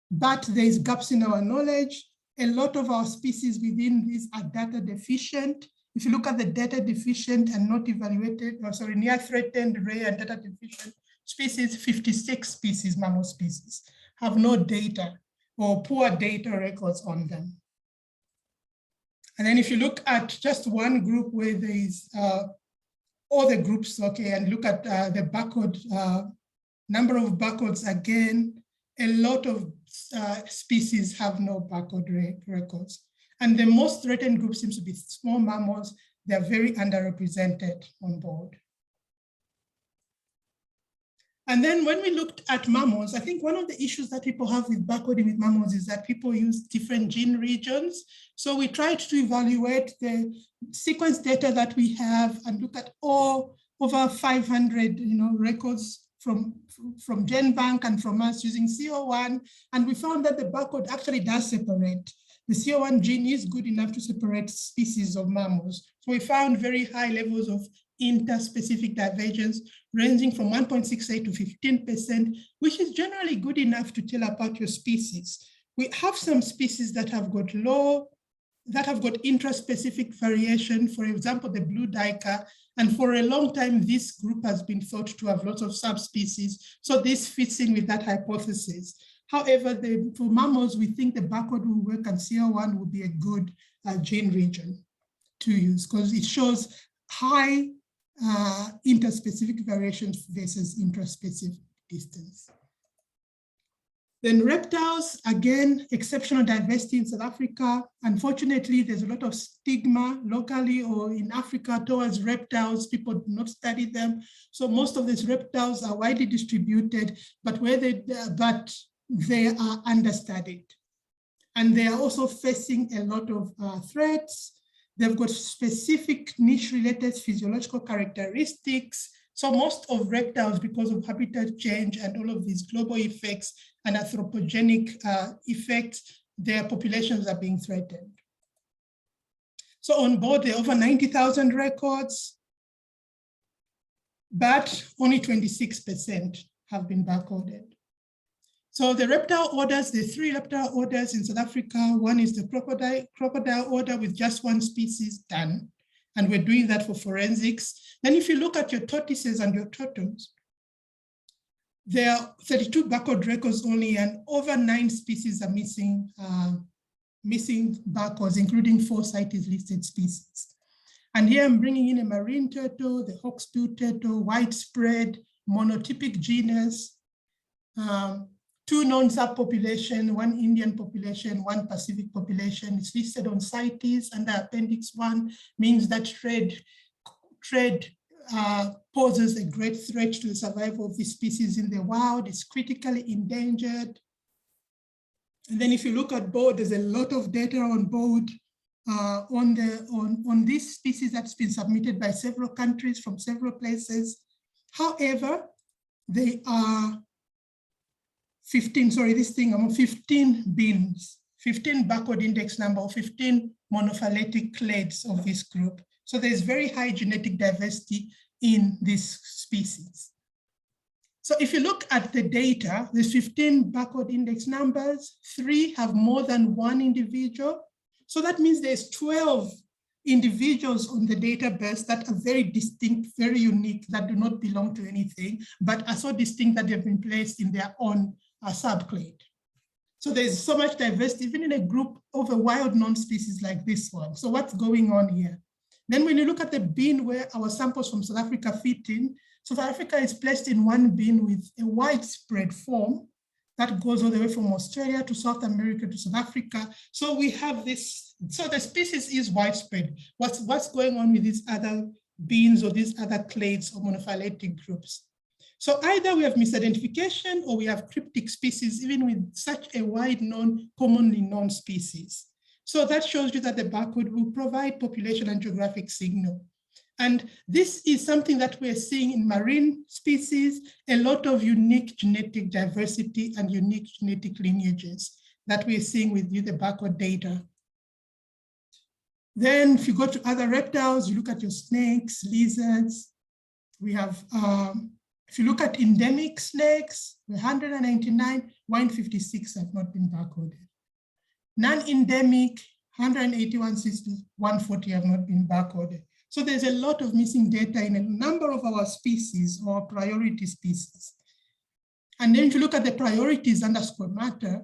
but there's gaps in our knowledge. A lot of our species within these are data deficient. If you look at the data deficient and not evaluated, near threatened, rare, and data deficient species, 56 species, mammal species, have no data or poor data records on them. And then if you look at just one group where there is all the groups, okay, and look at the barcode, number of barcodes again, a lot of species have no barcode records. And the most threatened group seems to be small mammals. They're very underrepresented on board. And then when we looked at mammals, I think one of the issues that people have with barcoding with mammals is that people use different gene regions. So we tried to evaluate the sequence data that we have and look at all over 500 records from GenBank and from us using CO1. And we found that the barcode actually does separate. The CO1 gene is good enough to separate species of mammals. So we found very high levels of interspecific divergence ranging from 1.68 to 15%, which is generally good enough to tell apart your species. We have some species that have got intraspecific variation, for example, the blue duiker, and for a long time, this group has been thought to have lots of subspecies, so this fits in with that hypothesis. However, for mammals, we think the barcode will work and CO1 will be a good gene region to use because it shows high interspecific variations versus intraspecific distance. Then reptiles, again, exceptional diversity in South Africa. Unfortunately, there's a lot of stigma locally or in Africa towards reptiles. People do not study them. So most of these reptiles are widely distributed, but they are understudied. And they are also facing a lot of threats. They've got specific niche-related physiological characteristics. So most of reptiles, because of habitat change and all of these global effects and anthropogenic effects, their populations are being threatened. So on board, there are over 90,000 records, but only 26% have been barcoded. So the reptile orders, the 3 reptile orders in South Africa, one is the crocodile order with just 1 species done. And we're doing that for forensics. Then if you look at your tortoises and your turtles, there are 32 barcode records only, and over 9 species are missing barcodes, including 4 CITES listed species. And here I'm bringing in a marine turtle, the hawksbill turtle, widespread, monotypic genus, 2 known subpopulation, 1 Indian population, 1 Pacific population. It's listed on CITES under Appendix 1, means that trade poses a great threat to the survival of this species in the wild. It's critically endangered. And then if you look at board, there's a lot of data on board on this species that's been submitted by several countries from several places. However, they are 15 bins, 15 barcode index number, or 15 monophyletic clades of this group. So there's very high genetic diversity in this species. So if you look at the data, there's 15 barcode index numbers, 3 have more than 1 individual. So that means there's 12 individuals on the database that are very distinct, very unique, that do not belong to anything, but are so distinct that they've been placed in their own subclade. So there's so much diversity, even in a group of a wild known species like this one. So what's going on here? Then when you look at the bin where our samples from South Africa fit in, South Africa is placed in one bin with a widespread form that goes all the way from Australia to South America to South Africa. So we have this, so the species is widespread. What's going on with these other bins or these other clades or monophyletic groups? So either we have misidentification or we have cryptic species, even with such a wide known, commonly known species. So that shows you that the barcode will provide population and geographic signal. And this is something that we're seeing in marine species, a lot of unique genetic diversity and unique genetic lineages that we're seeing with the barcode data. Then if you go to other reptiles, you look at your snakes, lizards. We have, if you look at endemic snakes, 199, 156 have not been barcoded. Non-endemic, 181 species, 140 have not been barcoded. So there's a lot of missing data in a number of our species or priority species. And then if you look at the priorities underscore matter,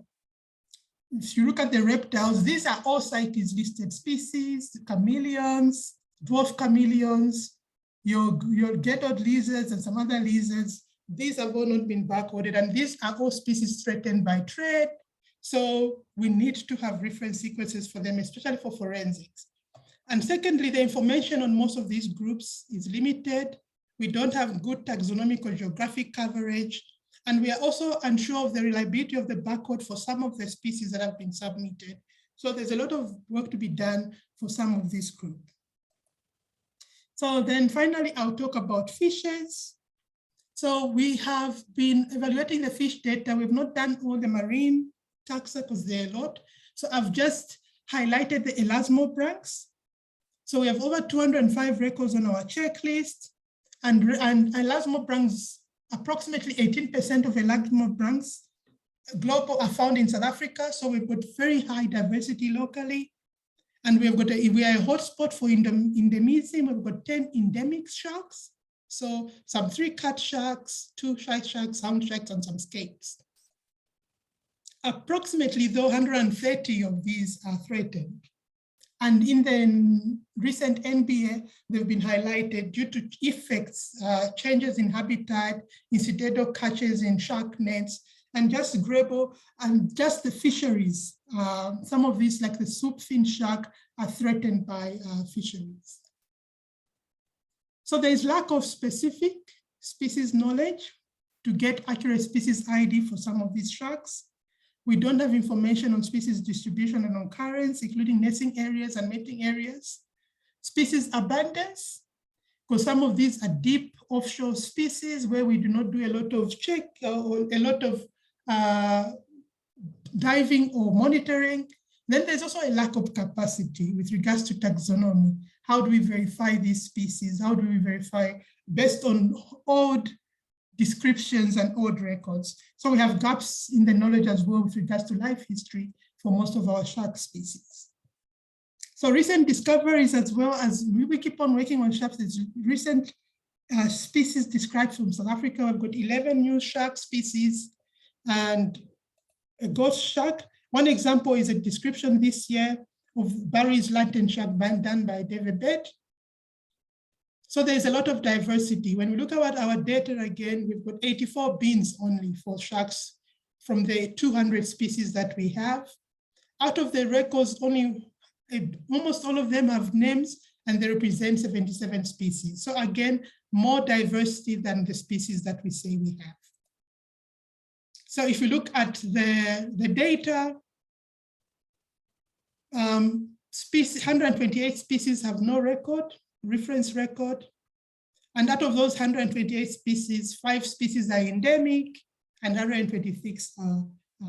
if you look at the reptiles, these are all CITES listed species, chameleons, dwarf chameleons, your gathered lizards and some other lizards. These have all not been barcoded, and these are all species threatened by trade. So we need to have reference sequences for them, especially for forensics. And secondly, the information on most of these groups is limited. We don't have good taxonomic or geographic coverage. And we are also unsure of the reliability of the barcode for some of the species that have been submitted. So there's a lot of work to be done for some of these groups. So then finally, I'll talk about fishes. So we have been evaluating the fish data. We've not done all the marine taxa because there are a lot. So I've just highlighted the elasmobranchs. So we have over 205 records on our checklist, and elasmobranchs, approximately 18% of elasmobranchs global are found in South Africa. So we've got very high diversity locally. And we are a hotspot for endemism. We've got 10 endemic sharks. So some 3 cat sharks, 2 shite sharks, hound sharks, and some scapes. Approximately, though, 130 of these are threatened. And in the recent NBA, they've been highlighted due to effects, changes in habitat, incidental catches in shark nets, and just grable, and just the fisheries. Some of these, like the soup fin shark, are threatened by fisheries. So there is lack of specific species knowledge to get accurate species ID for some of these sharks. We don't have information on species distribution and occurrence, including nesting areas and mating areas. Species abundance, because some of these are deep offshore species where we do not do a lot of check or a lot of diving or monitoring. Then there's also a lack of capacity with regards to taxonomy. How do we verify these species? How do we verify based on old descriptions and old records? So we have gaps in the knowledge as well with regards to life history for most of our shark species. So recent discoveries, as well as we keep on working on sharks, there's recent species described from South Africa. We've got 11 new shark species and a ghost shark. One example is a description this year of Barry's lantern shark done by David Bett. So there's a lot of diversity. When we look at our data again, we've got 84 bins only for sharks from the 200 species that we have. Out of the records, almost all of them have names and they represent 77 species. So again, more diversity than the species that we say we have. So if you look at the data, 128 species have no record, reference record. And out of those 128 species, 5 species are endemic and 126 are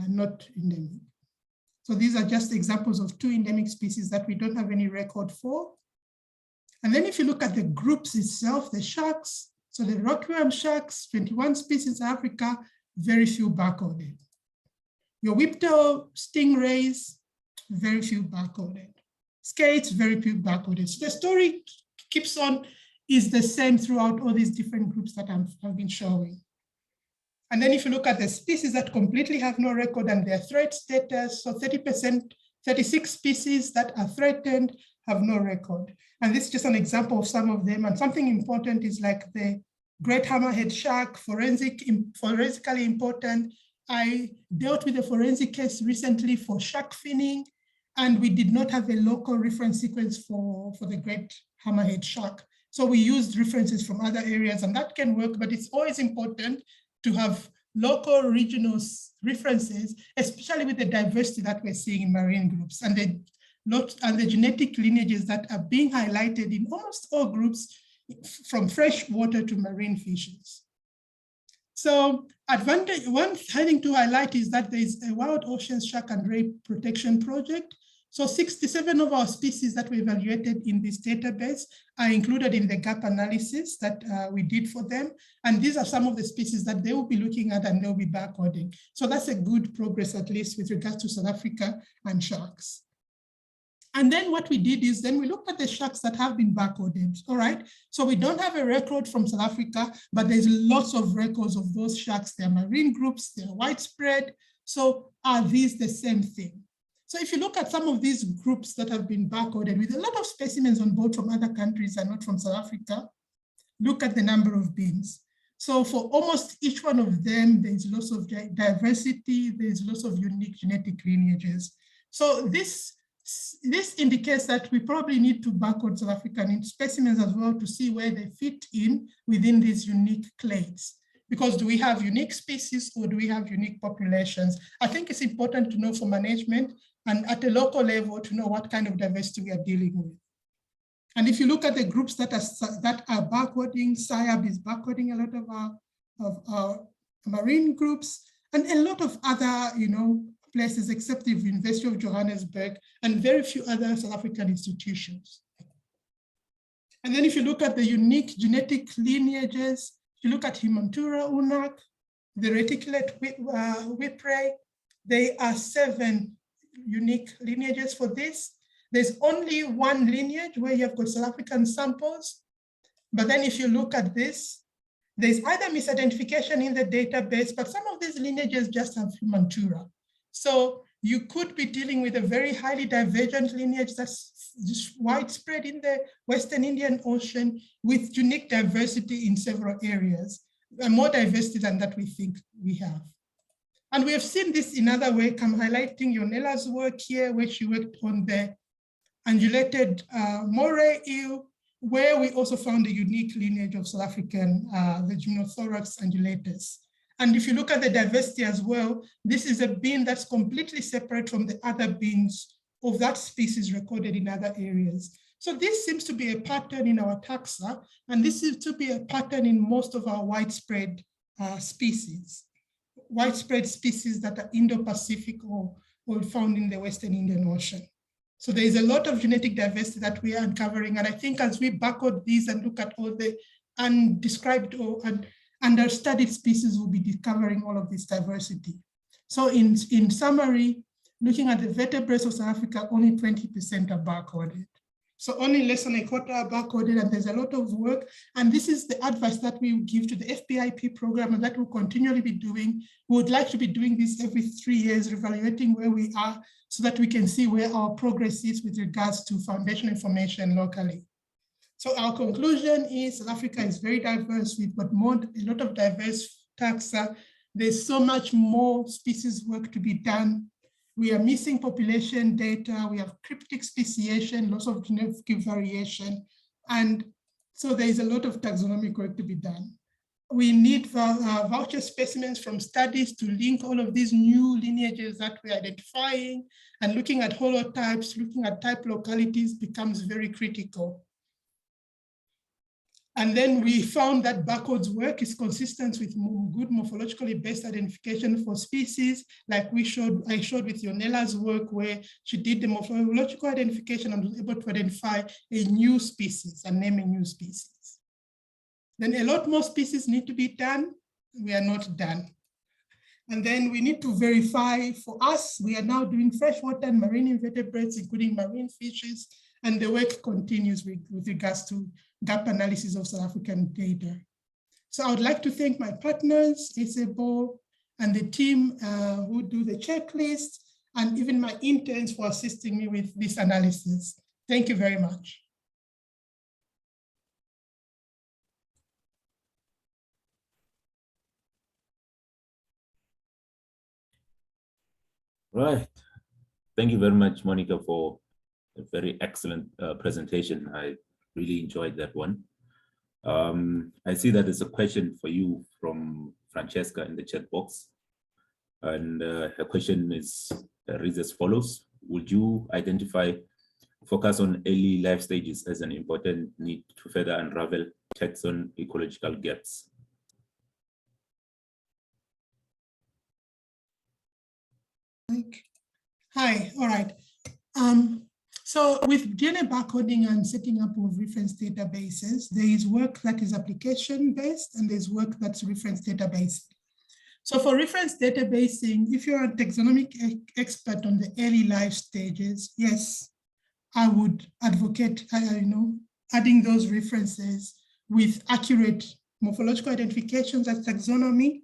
not endemic. So these are just examples of 2 endemic species that we don't have any record for. And then if you look at the groups itself, the sharks, so the rockworm sharks, 21 species in Africa, very few barcoded. Your whiptail stingrays, very few barcoded. Skates, very few barcoded. So the story keeps on, is the same throughout all these different groups that I've been showing. And then if you look at the species that completely have no record and their threat status, so 30%, 36 species that are threatened have no record. And this is just an example of some of them. And something important is like the great hammerhead shark, forensically important. I dealt with a forensic case recently for shark finning, and we did not have a local reference sequence for the great hammerhead shark. So we used references from other areas, and that can work, but it's always important to have local regional references, especially with the diversity that we're seeing in marine groups and the genetic lineages that are being highlighted in almost all groups, from freshwater to marine fishes. So one thing to highlight is that there is a wild ocean shark and ray protection project. So 67 of our species that we evaluated in this database are included in the gap analysis that we did for them. And these are some of the species that they will be looking at and they'll be barcoding. So that's a good progress, at least with regards to South Africa and sharks. And then what we did is then we looked at the sharks that have been barcoded, all right? So we don't have a record from South Africa, but there's lots of records of those sharks. They're marine groups, they're widespread. So are these the same thing? So if you look at some of these groups that have been barcoded with a lot of specimens on board from other countries and not from South Africa, look at the number of beams. So for almost each one of them, there's lots of diversity, there's lots of unique genetic lineages. So this indicates that we probably need to barcode South African specimens as well to see where they fit in within these unique clades. Because do we have unique species or do we have unique populations? I think it's important to know for management and at a local level to know what kind of diversity we are dealing with. And if you look at the groups that are barcoding, SAIAB is barcoding a lot of our marine groups and a lot of other, places except the University of Johannesburg and very few other South African institutions. And then if you look at the unique genetic lineages, if you look at Himantura unak, the reticulate whipray, there are 7 unique lineages for this. There's only one lineage where you have got South African samples. But then if you look at this, there's either misidentification in the database, but some of these lineages just have Himantura. So you could be dealing with a very highly divergent lineage that's just widespread in the Western Indian Ocean with unique diversity in several areas, and more diversity than that we think we have. And we have seen this in other ways. I'm highlighting Yonella's work here, where she worked on the undulated moray eel, where we also found a unique lineage of South African the Gymnothorax undulatus. And if you look at the diversity as well, this is a bean that's completely separate from the other beans of that species recorded in other areas. So this seems to be a pattern in our taxa, and this seems to be a pattern in most of our widespread species that are Indo-Pacific or found in the Western Indian Ocean. So there is a lot of genetic diversity that we are uncovering. And I think as we barcode these and look at all the undescribed or understudied species, we'll be discovering all of this diversity. So in summary, looking at the vertebrates of South Africa, only 20% are barcoded. So only less than a quarter are barcoded, and there's a lot of work. And this is the advice that we give to the FPIP program, and that we'll continually be doing. We would like to be doing this every 3 years, evaluating where we are so that we can see where our progress is with regards to foundation information locally. So our conclusion is South Africa is very diverse. We've got a lot of diverse taxa. There's so much more species work to be done. We are missing population data. We have cryptic speciation, loss of genetic variation. And so there is a lot of taxonomic work to be done. We need voucher specimens from studies to link all of these new lineages that we're identifying, and looking at holotypes, looking at type localities becomes very critical. And then we found that barcodes work is consistent with good morphologically based identification for species, like I showed with Yonella's work, where she did the morphological identification and was able to identify a new species and name a new species. Then a lot more species need to be done. We are not done. And then we need to verify for us, we are now doing freshwater and marine invertebrates, including marine fishes, and the work continues with regards to gap analysis of South African data. So I would like to thank my partners, Isabel, and the team who do the checklist, and even my interns for assisting me with this analysis. Thank you very much. Right. Thank you very much, Monica, for a very excellent presentation. I really enjoyed that one. I see that there's a question for you from Francesca in the chat box. And her question reads as follows. Would you focus on early life stages as an important need to further unravel taxon ecological gaps? Hi, all right. So with DNA barcoding and setting up of reference databases, there is work that is application-based and there's work that's reference database. So for reference databasing, if you're a taxonomic expert on the early life stages, yes, I would advocate adding those references with accurate morphological identifications as taxonomy.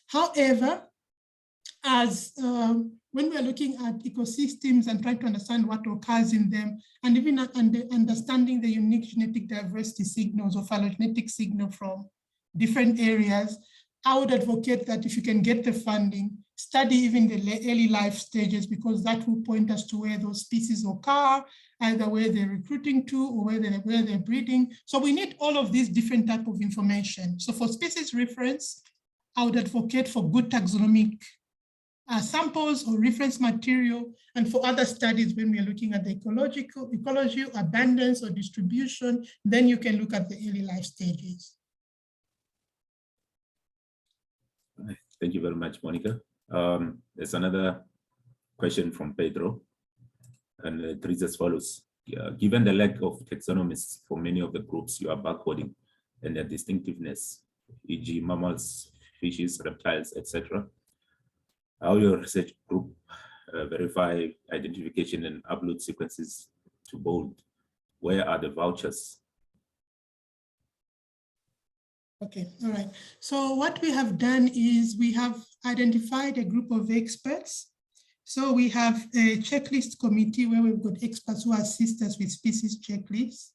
However, as when we're looking at ecosystems and trying to understand what occurs in them, and even understanding the unique genetic diversity signals or phylogenetic signal from different areas, I would advocate that if you can get the funding, study even the early life stages, because that will point us to where those species occur, either where they're recruiting to or where they're breeding. So we need all of these different type of information. So for species reference, I would advocate for good taxonomic samples or reference material, and for other studies, when we are looking at the ecology, abundance or distribution, then you can look at the early life stages. Thank you very much, Monica. There's another question from Pedro, and it reads as follows. Given the lack of taxonomies for many of the groups you are barcoding and their distinctiveness, e.g. mammals, fishes, reptiles, etc., how your research group verify identification and upload sequences to BOLD? Where are the vouchers? Okay, all right. So what we have done is we have identified a group of experts. So we have a checklist committee where we've got experts who assist us with species checklists.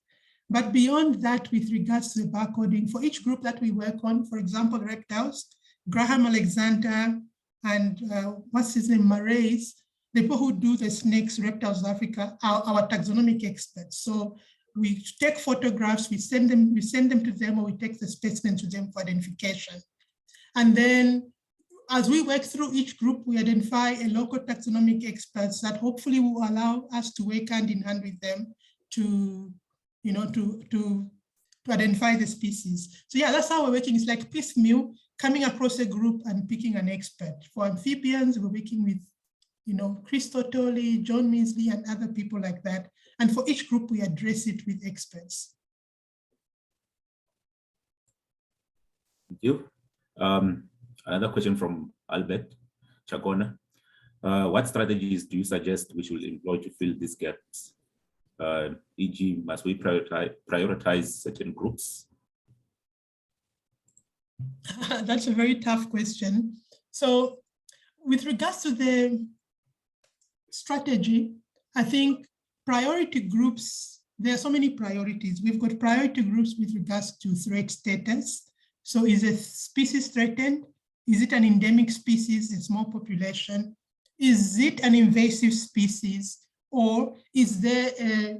But beyond that, with regards to the barcoding, for each group that we work on, for example, reptiles, Graham Alexander, and what's his name, Marais, the people who do the snakes, reptiles, Africa, are our taxonomic experts. So we take photographs, we send them to them, or we take the specimen to them for identification. And then as we work through each group, we identify a local taxonomic experts that hopefully will allow us to work hand in hand with them to identify the species. So yeah, that's how we're working. It's like piecemeal, coming across a group and picking an expert. For amphibians, we're working with, Chris Totoli, John Measley, and other people like that. And for each group, we address it with experts. Thank you. Another question from Albert Chakona. What strategies do you suggest we should employ to fill these gaps? E.g., must we prioritize certain groups? That's a very tough question. So with regards to the strategy, I think priority groups, there are so many priorities. We've got priority groups with regards to threat status. So is a species threatened? Is it an endemic species, a small population? Is it an invasive species? Or is there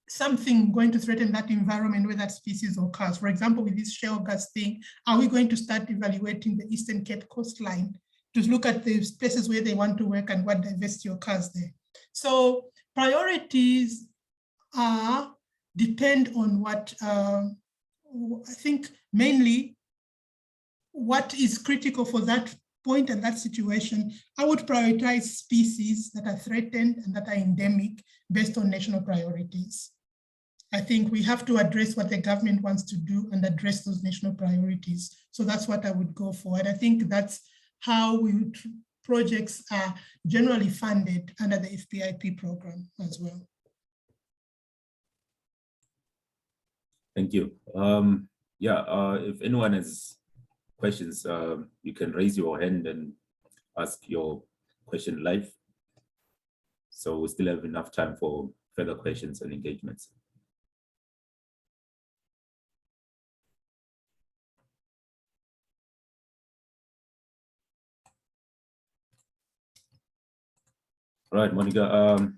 something going to threaten that environment where that species occurs? For example, with this shale gas thing, are we going to start evaluating the Eastern Cape coastline to look at the places where they want to work and what diversity occurs there? So priorities depend on what, I think mainly what is critical for that point and that situation. I would prioritize species that are threatened and that are endemic based on national priorities. I think we have to address what the government wants to do and address those national priorities. So that's what I would go for. And I think that's how projects are generally funded under the FPIP program as well. Thank you. If anyone has questions, you can raise your hand and ask your question live. So we still have enough time for further questions and engagements. All right, Monica,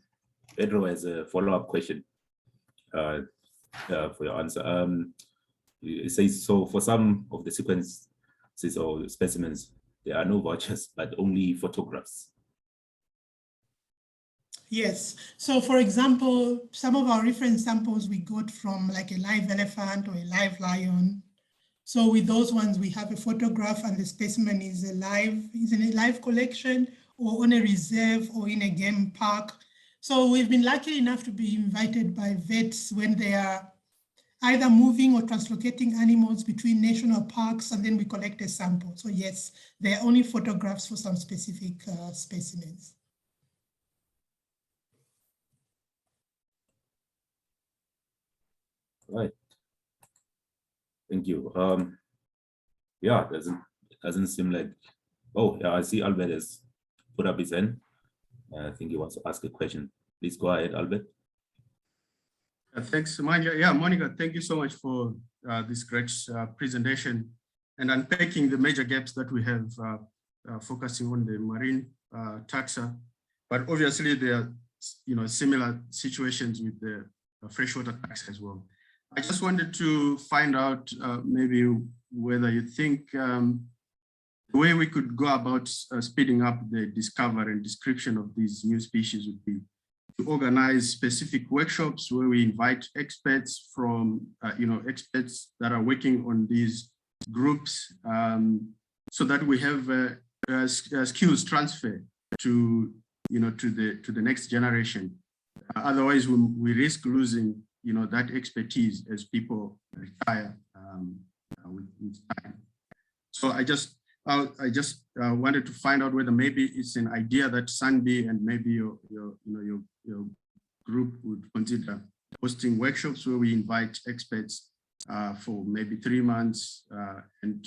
Pedro has a follow-up question for your answer. It says, so for some of the sequences or specimens, there are no vouchers, but only photographs. Yes. So for example, some of our reference samples we got from like a live elephant or a live lion. So with those ones, we have a photograph and the specimen is in a live collection or on a reserve or in a game park. So we've been lucky enough to be invited by vets when they are either moving or translocating animals between national parks, and then we collect a sample. So yes, there are only photographs for some specific specimens. Right. Thank you. It doesn't seem like, oh yeah, I see Albert has put up his hand. I think he wants to ask a question. Please go ahead, Albert. Thanks, Monica. Yeah, Monica, thank you so much for this great presentation and unpacking the major gaps that we have focusing on the marine taxa. But obviously there are similar situations with the freshwater taxa as well. I just wanted to find out maybe whether you think the way we could go about speeding up the discovery and description of these new species would be to organize specific workshops where we invite experts from, experts that are working on these groups, so that we have a skills transfer to, to the next generation. Otherwise, we risk losing, that expertise as people retire with time. So I just wanted to find out whether maybe it's an idea that Sanbi and maybe your group would consider hosting workshops where we invite experts for maybe 3 months, and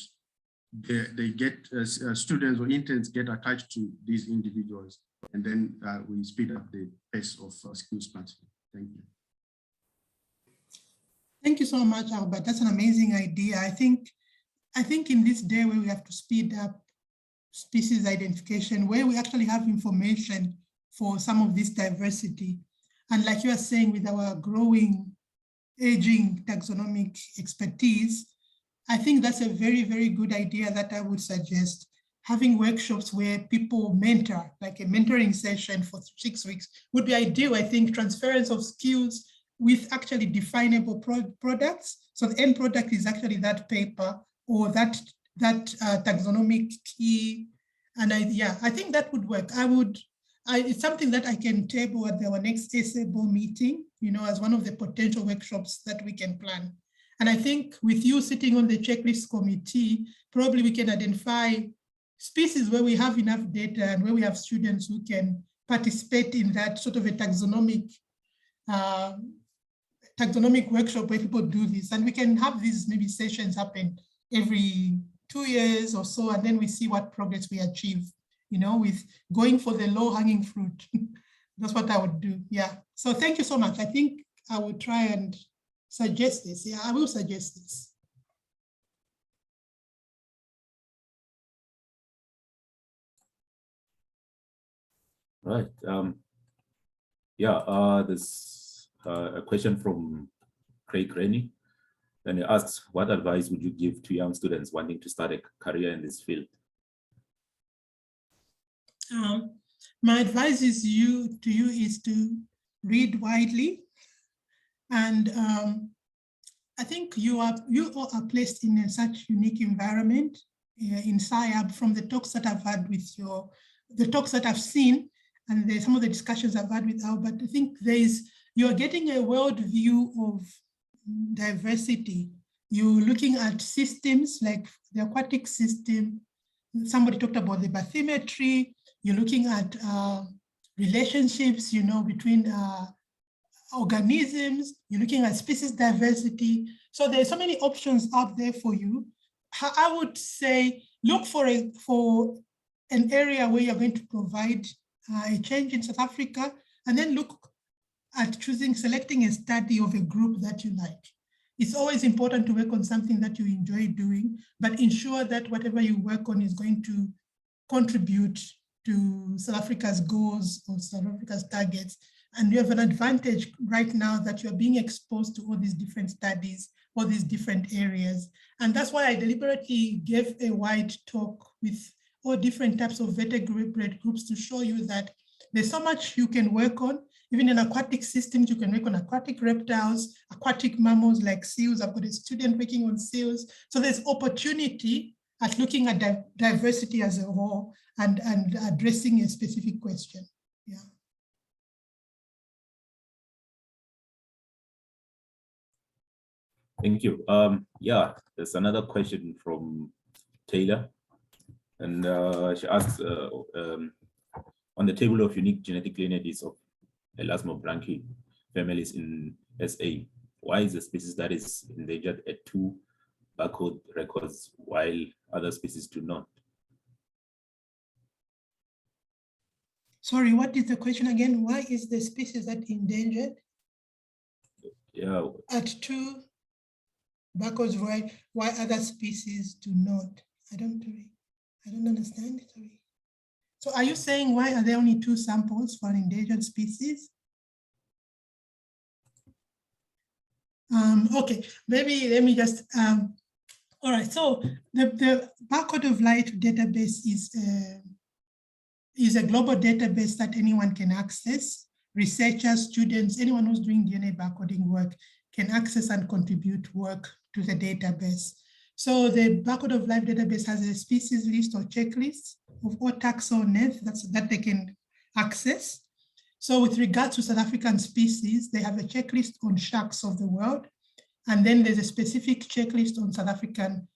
they get students or interns get attached to these individuals, and then we speed up the pace of skills transfer. Thank you. Thank you so much, Albert. That's an amazing idea. I think in this day where we have to speed up species identification, where we actually have information for some of this diversity, and like you are saying, with our growing, aging taxonomic expertise, I think that's a very, very good idea that I would suggest. Having workshops where people mentor, like a mentoring session for 6 weeks would be ideal. I think transference of skills with actually definable products. So the end product is actually that paper or that taxonomic key. And I think that would work. It's something that I can table at our next SAIAB meeting, as one of the potential workshops that we can plan. And I think with you sitting on the checklist committee, probably we can identify species where we have enough data and where we have students who can participate in that sort of a taxonomic workshop where people do this. And we can have these maybe sessions happen every 2 years or so, and then we see what progress we achieve, with going for the low-hanging fruit. That's what I would do. Yeah. So thank you so much. I think I would try and suggest this. Yeah, I will suggest this. Right. There's a question from Craig Rennie, and he asks, what advice would you give to young students wanting to start a career in this field? My advice is to you is to read widely, and I think you all are placed in such unique environment in SAIAB. From the talks that I've had with the talks that I've seen, and some of the discussions I've had with Albert, I think you're getting a world view of diversity. You're looking at systems like the aquatic system, somebody talked about the bathymetry. You're looking at relationships, between organisms. You're looking at species diversity. So there's so many options out there for you. I would say look for an area where you're going to provide a change in South Africa, and then look at selecting a study of a group that you like. It's always important to work on something that you enjoy doing, but ensure that whatever you work on is going to contribute to South Africa's goals or South Africa's targets. And you have an advantage right now that you're being exposed to all these different studies, all these different areas. And that's why I deliberately gave a wide talk with all different types of vertebrate groups to show you that there's so much you can work on. Even in aquatic systems, you can work on aquatic reptiles, aquatic mammals like seals. I've got a student working on seals. So there's opportunity at looking at diversity as a whole and addressing a specific question. Yeah. Thank you. Yeah, there's another question from Taylor. And she asks, on the table of unique genetic lineages of elasmobranchi families in SA, why is the species that is endangered at 2 barcode records while other species do not? Sorry, what is the question again? Why is the species that endangered? Yeah. At 2 barcodes, why other species do not? I don't understand. Sorry. So are you saying why are there only 2 samples for an endangered species? Okay, maybe let me just, all right, so the Barcode of Life database is a global database that anyone can access. Researchers, students, anyone who's doing DNA barcoding work can access and contribute work to the database. So the Barcode of Life database has a species list or checklist of all taxa on Earth that they can access. So with regard to South African species, they have a checklist on sharks of the world. And then there's a specific checklist on South African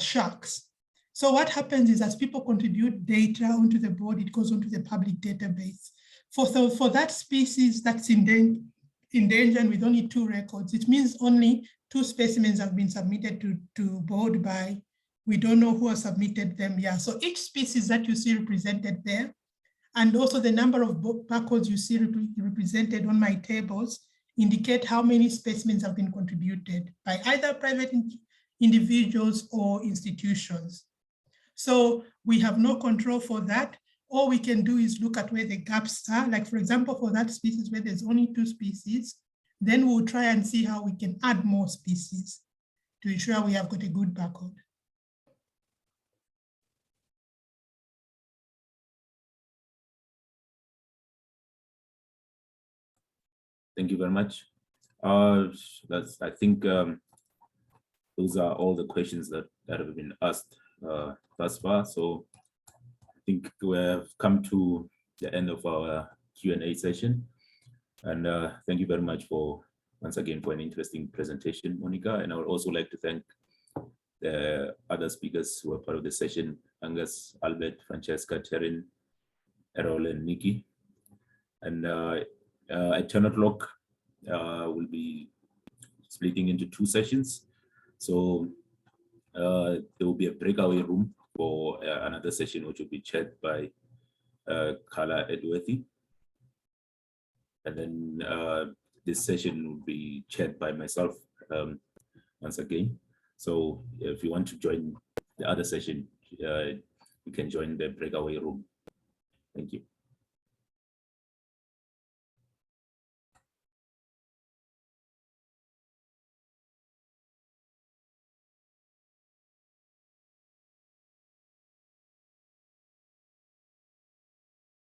sharks. So what happens is as people contribute data onto the board, it goes onto the public database. For that species that's endangered with only 2 records, it means only 2 specimens have been submitted to board by, we don't know who has submitted them. Yeah, so each species that you see represented there, and also the number of barcodes you see represented on my tables indicate how many specimens have been contributed by either private individuals or institutions. So we have no control for that. All we can do is look at where the gaps are. Like for example, for that species where there's only 2 species, then we'll try and see how we can add more species to ensure we have got a good barcode. Thank you very much. I think those are all the questions that have been asked thus far. So I think we have come to the end of our Q&A session. And thank you very much once again for an interesting presentation, Monica. And I would also like to thank the other speakers who were part of the session, Angus, Albert, Francesca, Terrin, Errol, and Nikki. And at 10 o'clock, we'll be splitting into 2 sessions. So there will be a breakaway room for another session, which will be chaired by Carla Edworthy. And then this session will be chaired by myself once again. So if you want to join the other session, you can join the breakaway room. Thank you.